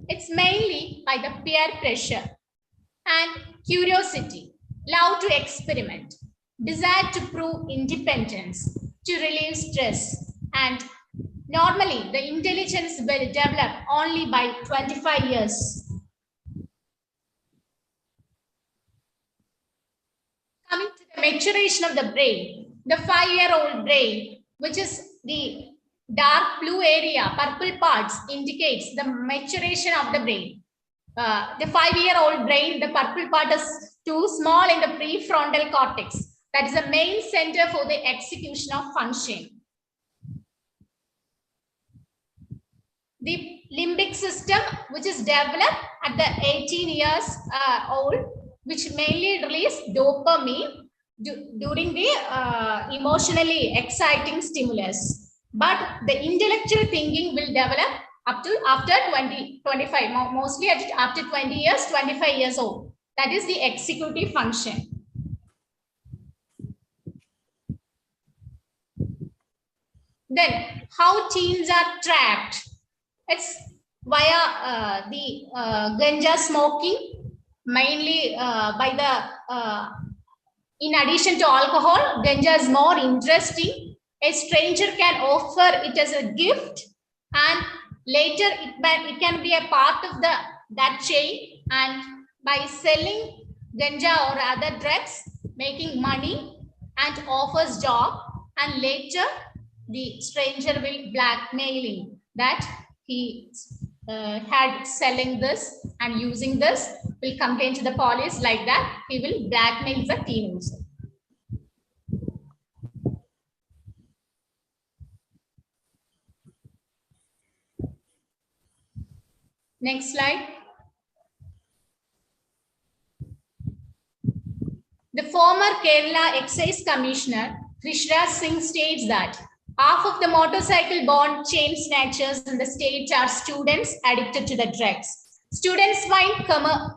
It's mainly by the peer pressure and curiosity, love to experiment, desire to prove independence, to relieve stress, and normally the intelligence will develop only by 25 years. Coming to the maturation of the brain, the 5-year-old brain, which is the dark blue area, purple parts indicates the maturation of the brain. The 5-year-old brain, the purple part is too small in the prefrontal cortex. That is the main center for the execution of function. The limbic system, which is developed at the 18 years old, which mainly release dopamine during the emotionally exciting stimulus. But the intellectual thinking will develop up to after 25, mostly after 20 years, 25 years old. That is the executive function. Then how teens are trapped? It's via the ganja smoking, mainly by the, in addition to alcohol, ganja is more interesting. A stranger can offer it as a gift, and later it can be a part of that chain, and by selling ganja or other drugs, making money and offers job, and later the stranger will blackmailing that he had selling this and using this, will complain to the police, like that he will blackmail the teen also. Next slide. The former Kerala Excise Commissioner Krishraj Singh states that half of the motorcycle-borne chain snatchers in the state are students addicted to the drugs. Students find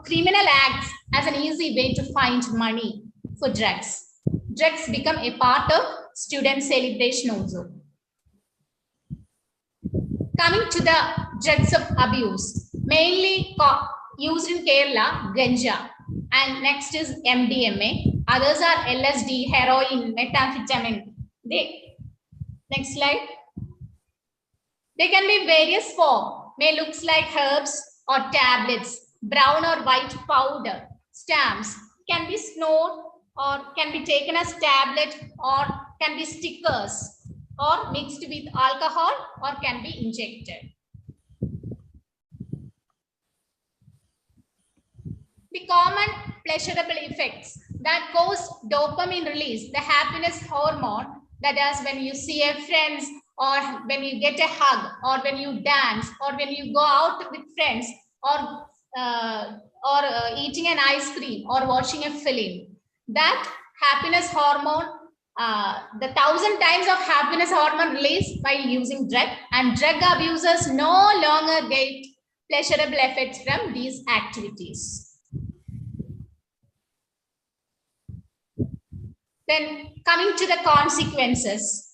criminal acts as an easy way to find money for drugs. Drugs become a part of student celebration also. Coming to the drugs of abuse, mainly used in Kerala, ganja, and next is MDMA. Others are LSD, heroin, methamphetamine. Next slide. They can be various forms, may looks like herbs or tablets, brown or white powder, stamps, can be snorted or can be taken as tablet or can be stickers. or mixed with alcohol or can be injected. The common pleasurable effects that cause dopamine release, the happiness hormone, that is when you see a friend or when you get a hug or when you dance or when you go out with friends or eating an ice cream or watching a film. That happiness hormone, the 1,000 times of happiness hormone released by using drug, and drug abusers no longer get pleasurable effects from these activities. Then coming to the consequences.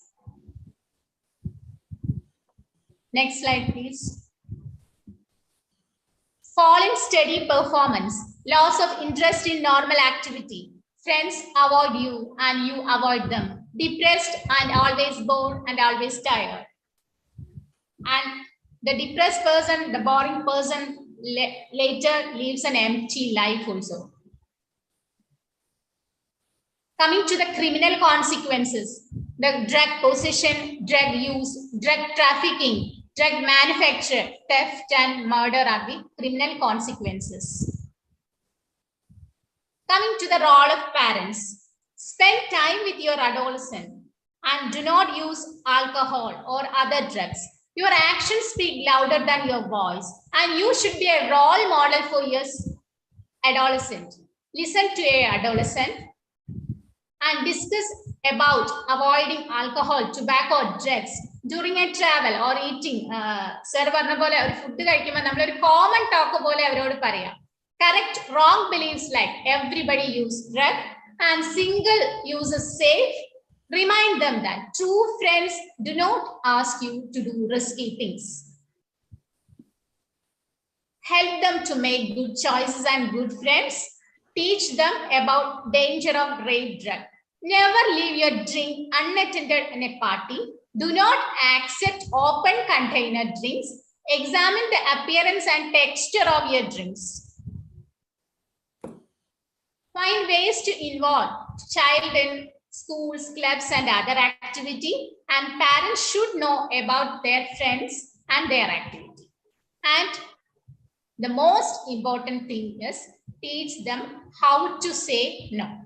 Next slide, please. Fall in steady performance, loss of interest in normal activity. Friends avoid you and you avoid them. Depressed and always bored and always tired. And the depressed person, the boring person later lives an empty life also. Coming to the criminal consequences, the drug possession, drug use, drug trafficking, drug manufacture, theft and murder are the criminal consequences. Coming to the role of parents, spend time with your adolescent and do not use alcohol or other drugs. Your actions speak louder than your voice, and you should be a role model for your adolescent. Listen to your adolescent and discuss about avoiding alcohol, tobacco, drugs during a travel or eating. Sir, food common talk. Correct wrong beliefs like everybody use drug and single use is safe. Remind them that true friends do not ask you to do risky things. Help them to make good choices and good friends. Teach them about danger of great drug. Never leave your drink unattended in a party. Do not accept open container drinks. Examine the appearance and texture of your drinks. Find ways to involve child in schools, clubs, and other activity. And parents should know about their friends and their activity. And the most important thing is teach them how to say no.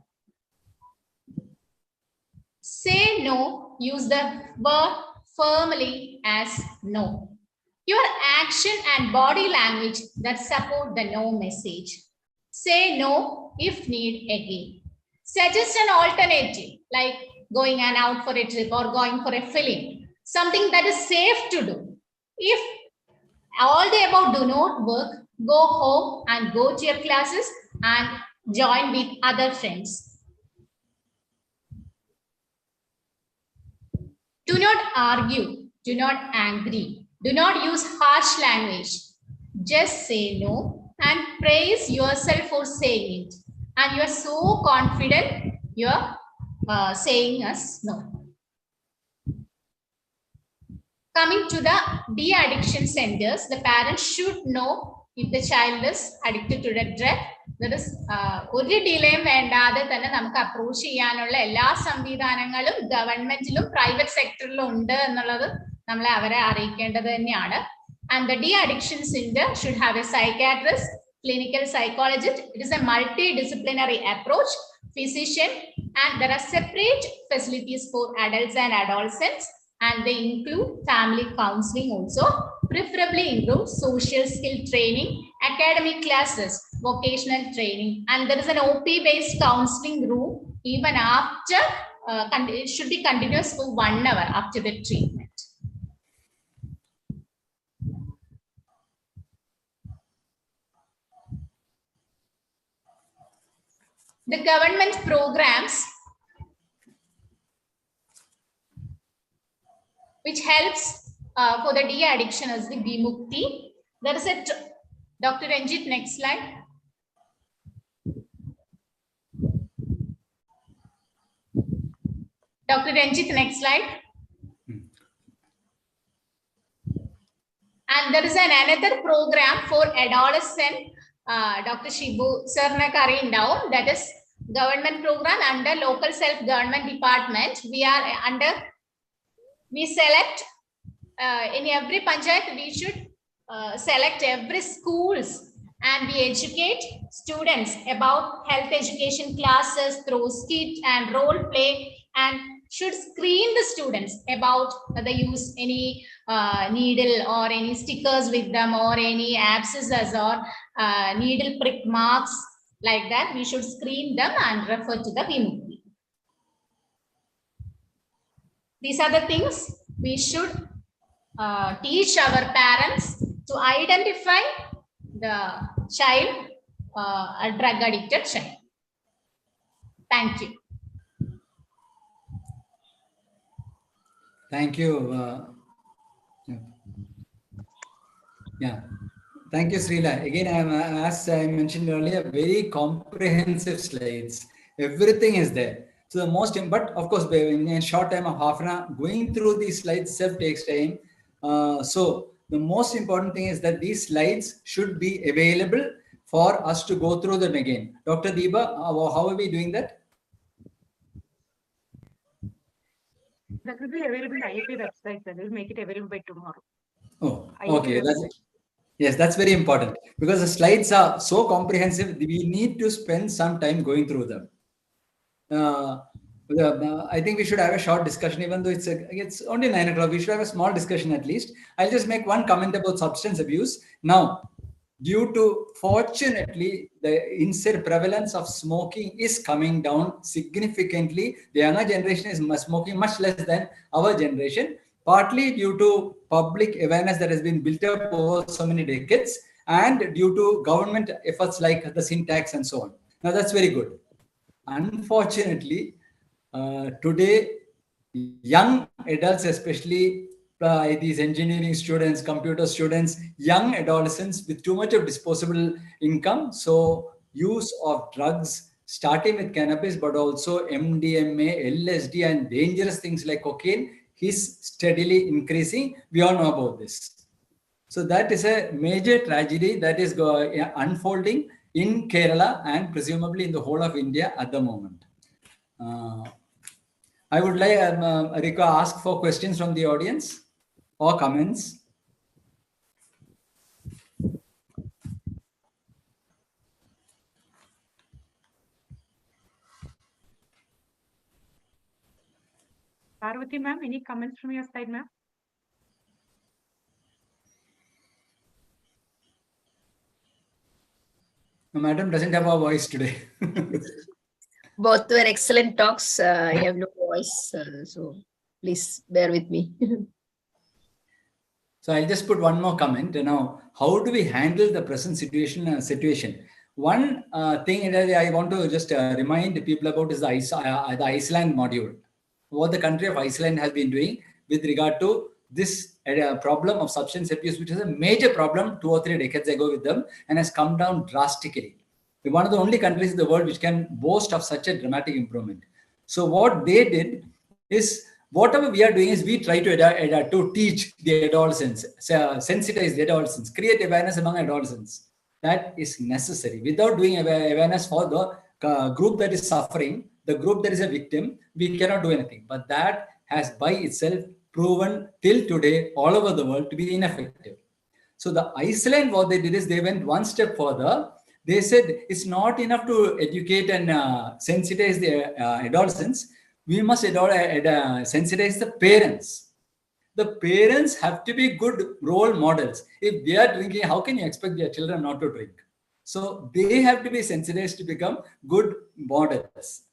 Say no, use the word firmly as no. Your action and body language that support the no message. Say no if need again. Suggest an alternative like going out for a trip or going for a film. Something that is safe to do. If all the above do not work, go home and go to your classes and join with other friends. Do not argue, do not angry, do not use harsh language. Just say no and praise yourself for saying it. And you are so confident you are saying us no. Coming to the de-addiction centers, the parents should know if the child is addicted to the drug. There is ഒരു ഡിലേയും വേണ്ടാതെ തന്നെ നമുക്ക് approach ചെയ്യാനുള്ള എല്ലാ സംവിധാനങ്ങളും ഗവൺമെന്റിലും private സെക്ടറിലും ഉണ്ട് എന്നുള്ളത് നമ്മളെ അവരെ അറിയിക്കേണ്ടത് തന്നെയാണ്. And the de-addiction center should have a psychiatrist, clinical psychologist. It is a multidisciplinary approach, physician, and there are separate facilities for adults and adolescents, and they include family counseling also, preferably include social skill training, academic classes, vocational training, and there is an OP-based counseling room even after, it should be continuous for 1 hour after the treatment. The government programs which helps for the de-addiction is the Vimukti. There is a Dr. Ranjit, next slide. Dr. Ranjit, next slide. And there is another program for adolescent. Dr. Shibu sir ne kariyundavum, that is government program under local self government department. We are under we select in every panchayat, we should select every schools and we educate students about health education classes through skit and role play, and should screen the students about the use any needle or any stickers with them or any abscesses or needle prick marks like that. We should screen them and refer to the Vimukti. These are the things we should teach our parents to identify the child, a drug addicted child. Thank you. Thank you. Yeah. Thank you, Srila. Again, as I mentioned earlier, very comprehensive slides. Everything is there. So the most, but of course, in a short time of half an hour, going through these slides itself takes time. So the most important thing is that these slides should be available for us to go through them again. Dr. Deepa, how are we doing that? That will be available on IAP website. Then we'll make it available by tomorrow. Oh, IAP okay. website. Yes, that's very important because the slides are so comprehensive. We need to spend some time going through them. I think we should have a short discussion, even though it's only 9 o'clock. We should have a small discussion at least. I'll just make one comment about substance abuse. Now, due to, fortunately, the prevalence of smoking is coming down significantly. The younger generation is smoking much less than our generation, partly due to public awareness that has been built up over so many decades and due to government efforts like the sin tax and so on. Now, that's very good. Unfortunately, today, young adults, especially these engineering students, computer students, young adolescents with too much of disposable income. So use of drugs, starting with cannabis, but also MDMA, LSD, and dangerous things like cocaine is steadily increasing. We all know about this. So that is a major tragedy that is unfolding in Kerala and presumably in the whole of India at the moment. I would like Rika ask for questions from the audience or comments. Parvati ma'am, any comments from your side, ma'am? Madam doesn't have a voice today. Both were excellent talks. I have no voice, so please bear with me. So I'll just put one more comment. Now, how do we handle the present situation? One thing that I want to just remind people about is the Iceland module. What the country of Iceland has been doing with regard to this problem of substance abuse, which is a major problem 2 or 3 decades ago with them and has come down drastically. We're one of the only countries in the world which can boast of such a dramatic improvement. So what they did is, whatever we are doing is we try to teach the adolescents, sensitize the adolescents, create awareness among adolescents. That is necessary. Without doing awareness for the group that is suffering, the group that is a victim, we cannot do anything. But that has by itself proven till today all over the world to be ineffective. So the Iceland, what they did is they went one step further. They said it's not enough to educate and sensitize the adolescents. We must sensitize the parents. The parents have to be good role models. If they are drinking, how can you expect their children not to drink? So they have to be sensitized to become good models.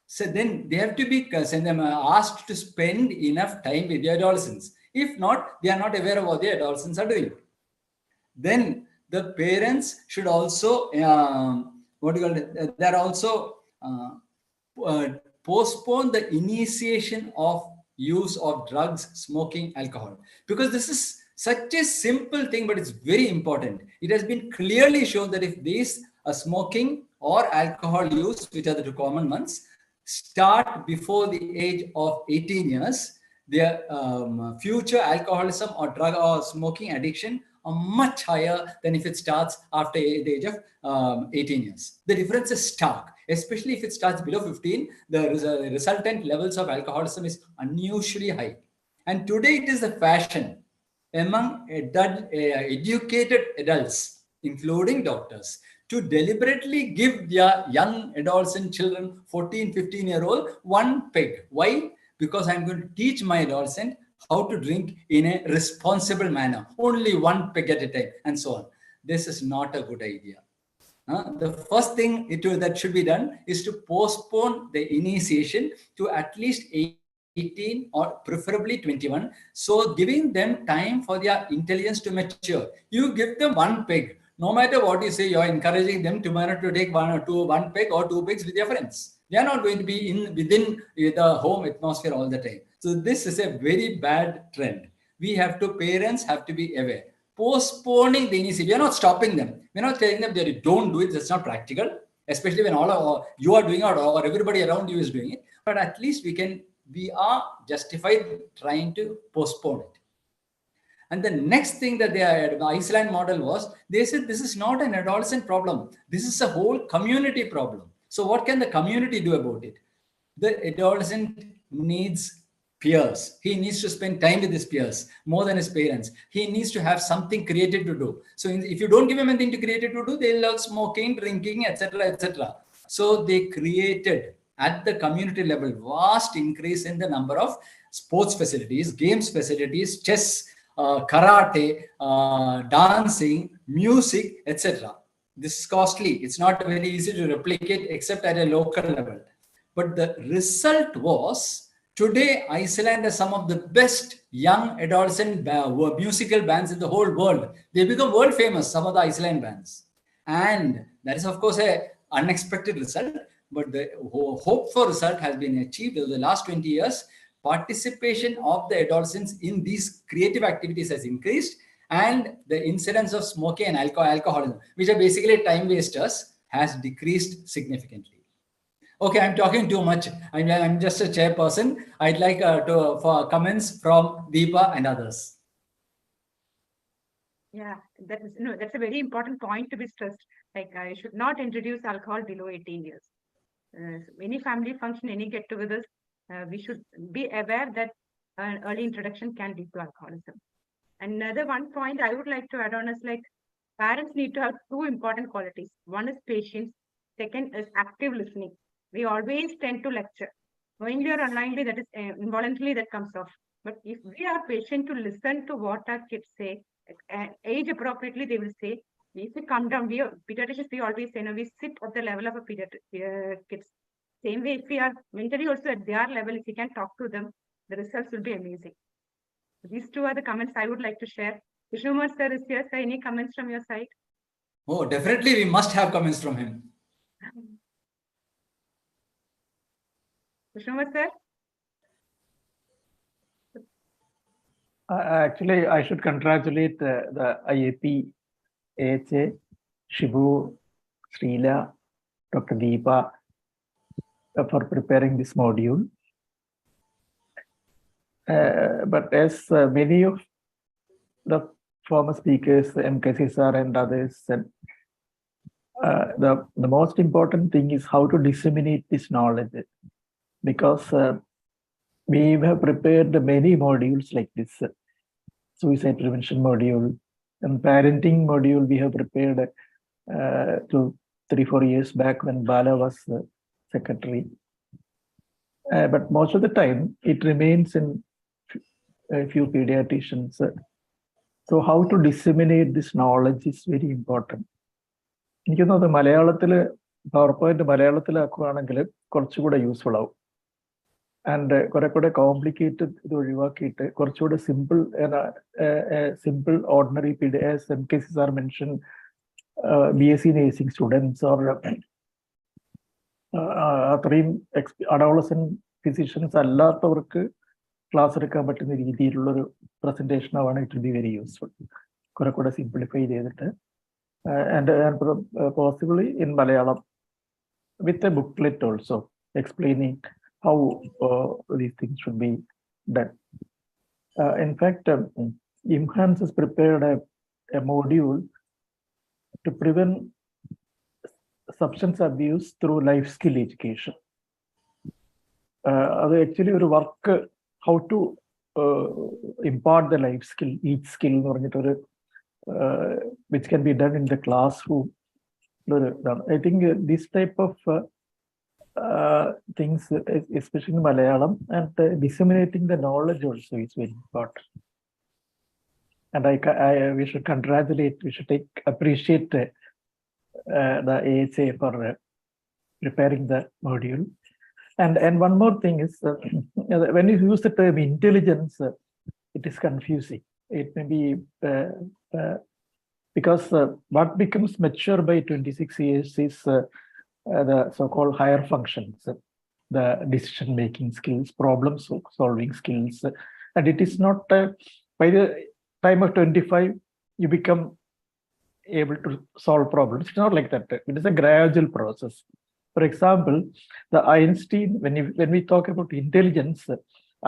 So then they have to be asked to spend enough time with the adolescents. If not, they are not aware of what the adolescents are doing. Then the parents should also, they're also postpone the initiation of use of drugs, smoking, alcohol. Because this is such a simple thing, but it's very important. It has been clearly shown that if these smoking or alcohol use, which are the 2 common ones, start before the age of 18 years, their future alcoholism or drug or smoking addiction are much higher than if it starts after the age of 18 years. The difference is stark, especially if it starts below 15, the resultant levels of alcoholism is unusually high. And today it is the fashion among educated adults, including doctors, to deliberately give their young adolescent children, 14, 15-year-old, one peg. Why? Because I'm going to teach my adolescent how to drink in a responsible manner, only one peg at a time, and so on. This is not a good idea. The first thing that should be done is to postpone the initiation to at least 18 or preferably 21. So giving them time for their intelligence to mature. You give them one peg. No matter what you say, you're encouraging them tomorrow to take one peg or two pegs with their friends. They are not going to be within the home atmosphere all the time. So this is a very bad trend. Parents have to be aware. Postponing the initiative. We are not stopping them. We're not telling them that don't do it. That's not practical, especially when you are doing it or everybody around you is doing it. But at least we are justified trying to postpone it. And the next thing that the Iceland model was, they said this is not an adolescent problem. This is a whole community problem. So what can the community do about it? The adolescent needs peers. He needs to spend time with his peers more than his parents. He needs to have something creative to do. So if you don't give him anything creative to do, they'll love smoking, drinking, etc., etc. So they created at the community level vast increase in the number of sports facilities, games facilities, chess, karate, dancing, music, etc. This is costly. It's not very easy to replicate except at a local level. But the result was, today, Iceland has some of the best young adolescent musical bands in the whole world. They become world famous, some of the Iceland bands. And that is, of course, an unexpected result. But the hope for result has been achieved over the last 20 years. Participation of the adolescents in these creative activities has increased. And the incidence of smoking and alcoholism, which are basically time wasters, has decreased significantly. Okay, I'm talking too much. I'm just a chairperson. I'd like for comments from Deepa and others. Yeah, that's a very important point to be stressed. Like, I should not introduce alcohol below 18 years. Any family function, any get-togethers, we should be aware that an early introduction can lead to alcoholism. Another one point I would like to add on is, like, parents need to have two important qualities. One is patience. Second is active listening. We always tend to lecture. Knowingly or unknowingly, that is involuntarily that comes off. But if we are patient to listen to what our kids say, age appropriately, they will say, if we come down, pediatricians, we always say, we sit at the level of a kids. Same way, if we are mentally also at their level, if we can talk to them, the results will be amazing. These two are the comments I would like to share. Vishnu sir is here. Sir, any comments from your side? Oh, definitely, we must have comments from him. Vishnu sir? Actually, I should congratulate the IAP, AHA, Shibu, Srila, Dr. Deepa for preparing this module. But as many of the former speakers, MKC sir and others said, the most important thing is how to disseminate this knowledge. Because we have prepared many modules like this, suicide prevention module and parenting module we have prepared 3-4 years back when Bala was secretary. But most of the time it remains in a few pediatricians. So how to disseminate this knowledge is very important. എനിക്ക് തോന്നുന്നു മലയാളത്തില് PowerPoint മലയാളത്തിലാക്കുകയാണെങ്കിൽ കുറച്ചുകൂടെ useful ആവും. And കുറെ കൂടെ complicated ഇത് ഒഴിവാക്കിയിട്ട് കുറച്ചുകൂടെ simple ordinary as MKC sir mentioned, BSc nursing students or അത്രയും അഡോളസെന്റ് ഫിസിഷ്യൻസ് അല്ലാത്തവർക്ക് ക്ലാസ് എടുക്കാൻ പറ്റുന്ന രീതിയിലുള്ളൊരു പ്രസന്റേഷൻ ആവാണ്. It will be very useful. കുറെ കൂടെ സിംപ്ലിഫൈ ചെയ്തിട്ട് and possibly in Malayalam with a booklet also explaining how these things should be done. In fact, IMHANS has prepared a module to prevent substance abuse through life skill education. Actually, our work, how to impart the life skill, each skill എന്ന് പറഞ്ഞിട്ടൊരു which can be done in the classroom. I think this type of things, especially in Malayalam, and disseminating the knowledge also is very important. And we should congratulate, we should appreciate the AHA for preparing the module. And one more thing is, when you use the term intelligence, it is confusing. It may be because what becomes mature by 26 years is the so-called higher functions, the decision-making skills, problem-solving skills. And it is not, by the time of 25, you become able to solve problems. It's not like that. It is a gradual process. For example, the Einstein, when we talk about intelligence,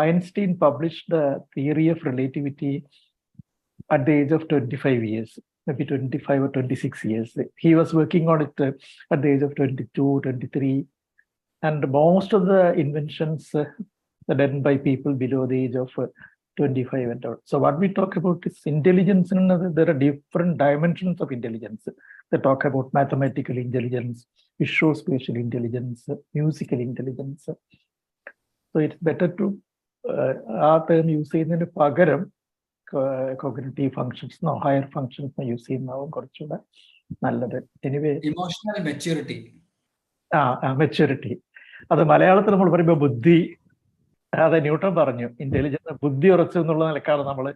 Einstein published the theory of relativity at the age of 25 years, maybe 25 or 26 years. He was working on it at the age of 22, 23. And most of the inventions are done by people below the age of 25 and out. So what we talk about is intelligence. There are different dimensions of intelligence. They talk about mathematical intelligence, visual-spatial intelligence, musical intelligence. So it's better to our term use ചെയ്യുന്നതിന് പകരം cognitive functions, no higher functions use ചെയ്യുന്നതാവും കുറച്ചുകൂടെ നല്ലത്. Anyway, emotional maturity. Maturity. അത് മലയാളത്തിൽ നമ്മൾ പറയുമ്പോൾ ബുദ്ധി, അതെ ന്യൂട്ടൺ പറഞ്ഞു ഇന്റലിജൻസ്, ബുദ്ധി ഉറച്ചു എന്നുള്ള നിലക്കാണ് നമ്മൾ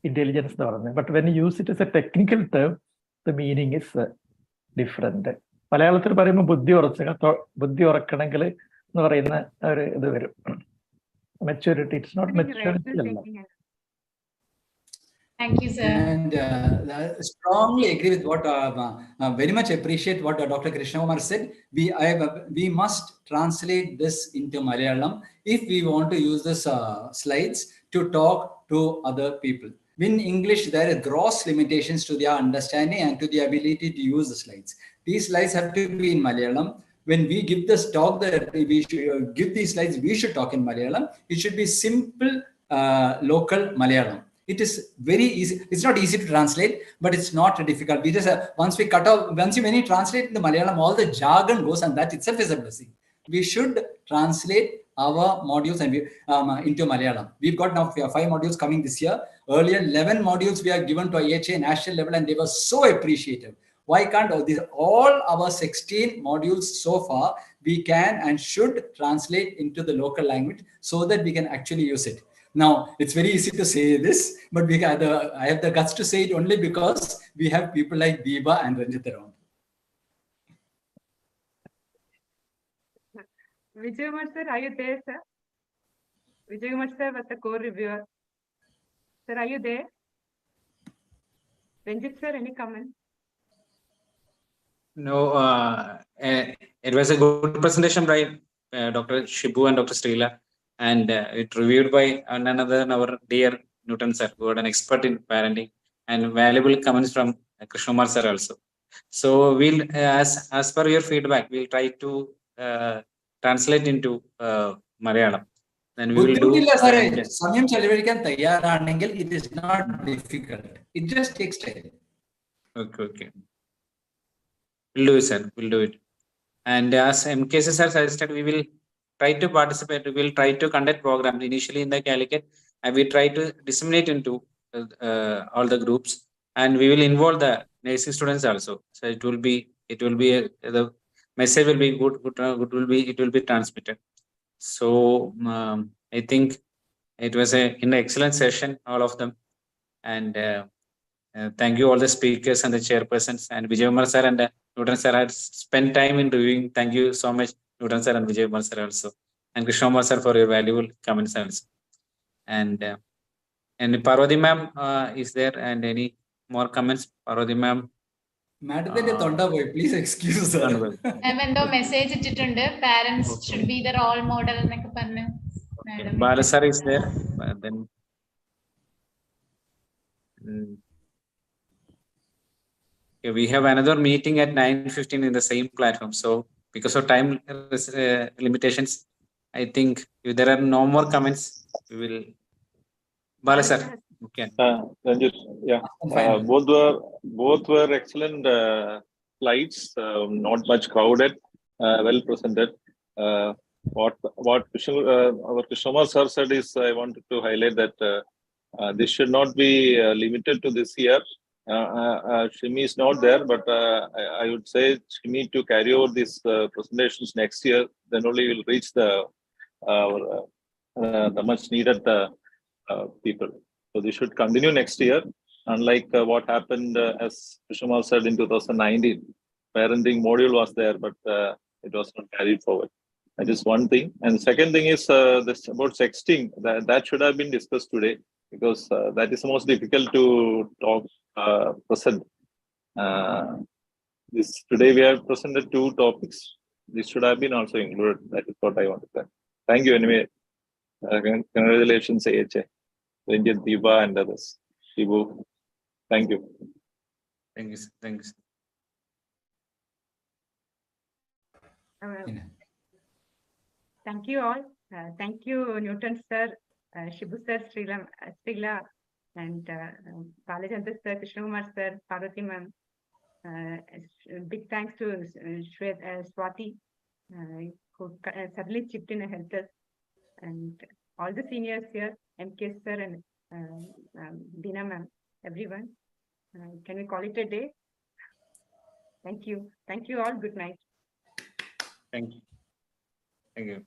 ഇന്റലിജൻസ് എന്ന് പറയുന്നത്. But when use it S A technical term, the meaning is different. മലയാളത്തിൽ പറയുമ്പോൾ ബുദ്ധി ഉറക്കണമെങ്കിൽ എന്ന് പറയുന്ന ഒരു ഇത് വരും. മെച്യൂരിറ്റി, ഇറ്റ്സ് നോട്ട് മെച്യൂരിറ്റി അല്ല. Thank you, sir. And I strongly agree with what, very much appreciate what Dr. Krishnakumar said. We must translate this into Malayalam if we want to use this slides to talk to other people. In English, there are gross limitations to their understanding and to the ability to use the slides. These slides have to be in Malayalam. When we give this talk, that we should give these slides, we should talk in Malayalam. It should be simple, local Malayalam. It is very easy. It's not easy to translate, but it's not difficult. We just once when you translate into Malayalam, all the jargon goes, and that itself is a blessing. We should translate our modules and into Malayalam. We've got now 5 modules coming this year. Earlier 11 modules we are given to IHA national level, and they were so appreciative. Why can't all our 16 modules so far we can and should translate into the local language so that we can actually use it? Now, it's very easy to say this, but I have the guts to say it only because we have people like Deepa and Ranjit around. Vijaykumar sir, are you there, sir? Vijaykumar sir was the co-reviewer. Sir, are you there? Ranjit sir, any comment? No, it was a good presentation by Dr. Shibu and Dr. Srila. And it reviewed by another, our dear Newton sir, who are an expert in parenting, and valuable comments from Krishnamar sir also. So we'll, as per your feedback, we'll try to translate into Malayalam. Then we will do. സമയം ചെലവഴിക്കാൻ തയ്യാറാണെങ്കിൽ it is not difficult. It just takes time. Okay. We'll do it, sir. We'll do it. And as MKC sir suggested, we will try to participate. We will try to conduct programs initially in the Calicut, and we try to disseminate into all the groups, and we will involve the nursing students also. So it will be the message will be good. It will be transmitted. So I think it was an excellent session, all of them, and thank you all the speakers and the chairpersons, and Vijaykumar sir and Newton sir had spent time in reviewing. Thank you so much, Newton sir and Vijaykumar sir also, and Krishnamar sir for your valuable comments also. And Parvati ma'am is there, and any more comments? Parvati ma'am. Madam, please excuse her. Evento message ഇട്ടിട്ടുണ്ട്, parents should be the role model എന്നൊക്കെ പറഞ്ഞു. Bala sir is there. Then we have another meeting at 9:15 in the same platform. So because of time limitations, I think if there are no more comments, we will Bala sir. Okay. Ranjit, yeah, Fine. both were excellent slides, not much crowded, well presented. What our Krishnamurthy sir said is, I wanted to highlight that this should not be limited to this year. Shimi is not there, but I would say Shimi to carry over these presentations next year. Then only we'll reach the much needed people. So this should continue next year, unlike what happened as Krishnamurthy said in 2019. Parenting module was there, but it was not carried forward. That is one thing. And the second thing is this about sexting. That should have been discussed today, because that is the most difficult to talk present. This today we have presented 2 topics. This should have been also included. That is what I want to say. Thank you anyway. Congratulations, AHA, Ranjit, Deepa, and others. Shibu, thank you. Thank you. Thanks. Thank you all. Thank you, Newton sir, Shibu sir, Srila, and Balachandra sir, Krishnamurthy sir, Parvati ma'am. Big thanks to Swati, who suddenly chipped in and helped us, and all the seniors here, MK sir and Dina ma'am, everyone. Can we call it a day? Thank you. Thank you all. Good night. Thank you. Thank you.